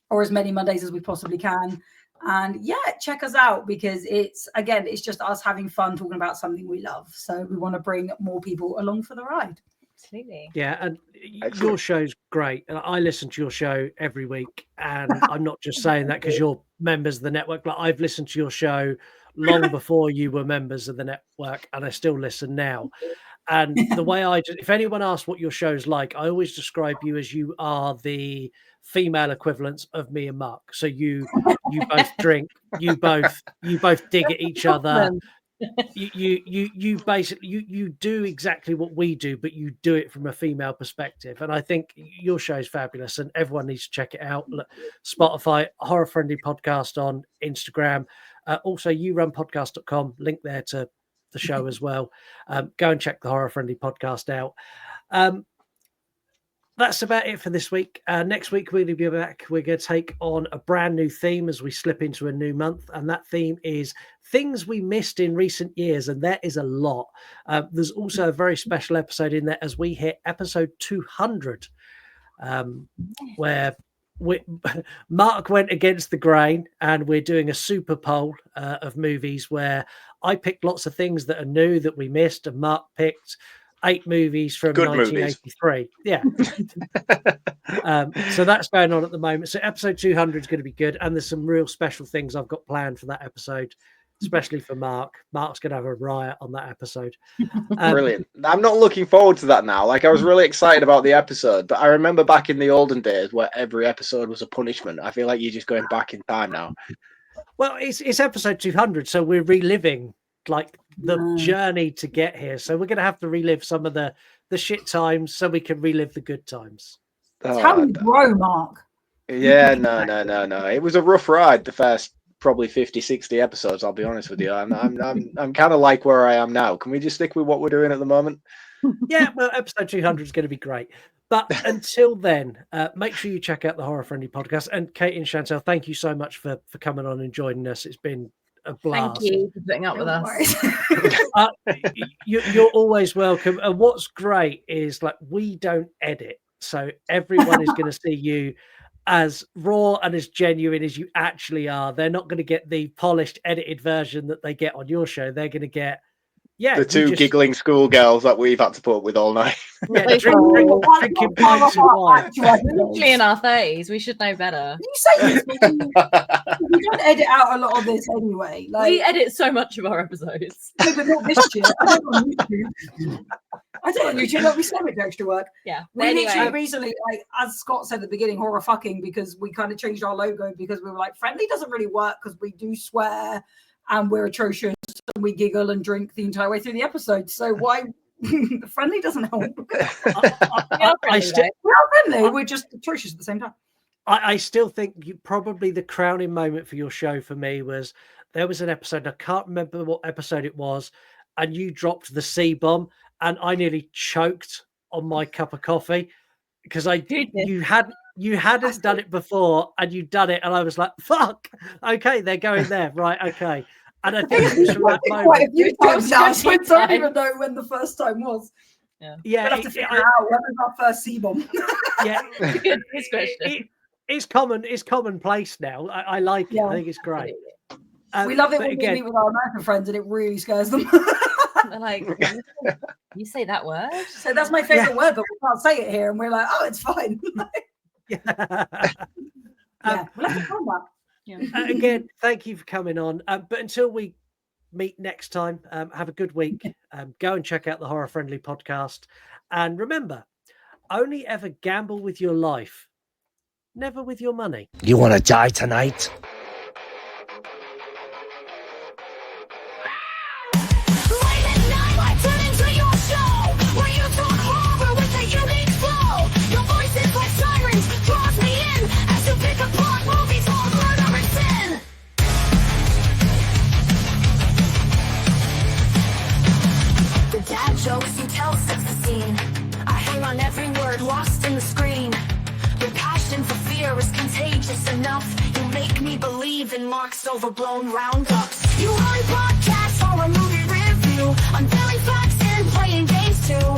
or as many Mondays as we possibly can. And yeah, check us out because it's just us having fun talking about something we love. So we want to bring more people along for the ride. Absolutely. Yeah, and Excellent. your show's great. And I listen to your show every week, and I'm not just saying that because you're members of the network. Like I've listened to your show long before you were members of the network, and I still listen now. And the way if anyone asks what your show's like, I always describe you as you are the female equivalents of me and Mark. So you both drink, you both dig at each other. You basically you do exactly what we do, but you do it from a female perspective. And I think your show is fabulous, and everyone needs to check it out. Look, Spotify, Horror Friendly Podcast on Instagram, also yourunpodcast.com, link there to the show as well. Go and check the Horror Friendly Podcast out. That's about it for this week. Next week, we're going to be back. We're going to take on a brand new theme as we slip into a new month. And that theme is things we missed in recent years. And there is a lot. There's also a very special episode in there as we hit episode 200, where Mark went against the grain, and we're doing a super poll of movies where I picked lots of things that are new that we missed, and Mark picked 8 movies from Good 1983. movies. Yeah. So that's going on at the moment. So episode 200 is going to be good, and there's some real special things I've got planned for that episode, especially for Mark. Mark's going to have a riot on that episode. Brilliant. I'm not looking forward to that now. Like I was really excited about the episode, but I remember back in the olden days where every episode was a punishment. I feel like you're just going back in time now. Well, it's episode 200, so we're reliving like the journey to get here. So we're going to have to relive some of the shit times so we can relive the good times. It's how we grow, Mark. Yeah, no. It was a rough ride the first probably 50, 60 episodes, I'll be honest with you. I'm kind of like where I am now. Can we just stick with what we're doing at the moment? Yeah, well, episode 200 is going to be great. But until then, make sure you check out the Horror Friendly Podcast. And Katie and Chantel, thank you so much for coming on and joining us. It's been a blast. Thank you for putting up with us. You're always welcome. And what's great is like we don't edit, so everyone is going to see you as raw and as genuine as you actually are. They're not going to get the polished, edited version that they get on your show. They're going to get the two giggling schoolgirls that we've had to put up with all night. Yeah, drinking pints of wine. Literally in our 30s, we should know better. You say this, we don't edit out a lot of this anyway. Like, we edit so much of our episodes. No, but not this shit. I don't on YouTube. That'll be so much extra work. Yeah. We literally recently, like as Scott said at the beginning, horror fucking, because we kind of changed our logo because we were like, friendly doesn't really work because we do swear and we're atrocious and we giggle and drink the entire way through the episode. So why friendly doesn't help? We're just atrocious at the same time. I still think probably the crowning moment for your show for me was there was an episode, I can't remember what episode it was, and you dropped the C-bomb and I nearly choked on my cup of coffee because you hadn't done it before and you'd done it and I was like, fuck, okay, they're going there, right, okay. And I think it was from that moment. Quite a few times now, so I don't even know when the first time was. Yeah, we'll have to figure out when was our first C-bomb. Yeah, it's commonplace now. I like it. I think it's great. We love it when we meet with our American friends and it really scares them. They're like, you say that word? So that's my favorite word, but we can't say it here. And we're like, oh, it's fine. Yeah, we'll have to find that. Yeah. Again, thank you for coming on. But until we meet next time, have a good week. Go and check out the Horror Friendly Podcast. And remember, only ever gamble with your life, never with your money. You want to die tonight? Jokes you tell sets the scene. I hang on every word lost in the screen. Your passion for fear is contagious enough. You make me believe in Mark's overblown roundups. You run podcasts or a movie review, unveiling facts and playing games too.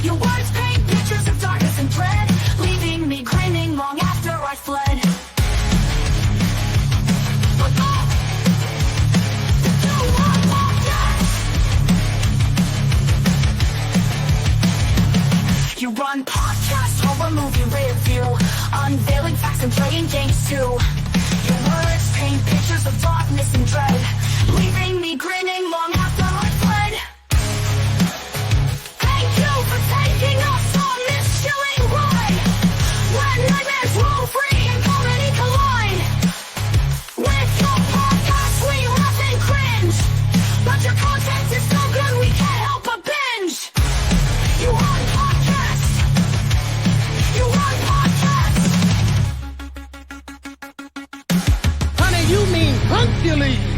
Your words paint pictures of darkness and dread, leaving me grinning long after I fled. But playing games too. Your words paint pictures of darkness and dread, leaving me grinning long after I fled. Thank you for taking us on this chilling ride, when nightmares roll free and comedy collide. With your podcast we laugh and cringe, but your content is so good we can't help but binge. You run podcast. You run podcast. Honey, you mean punctually.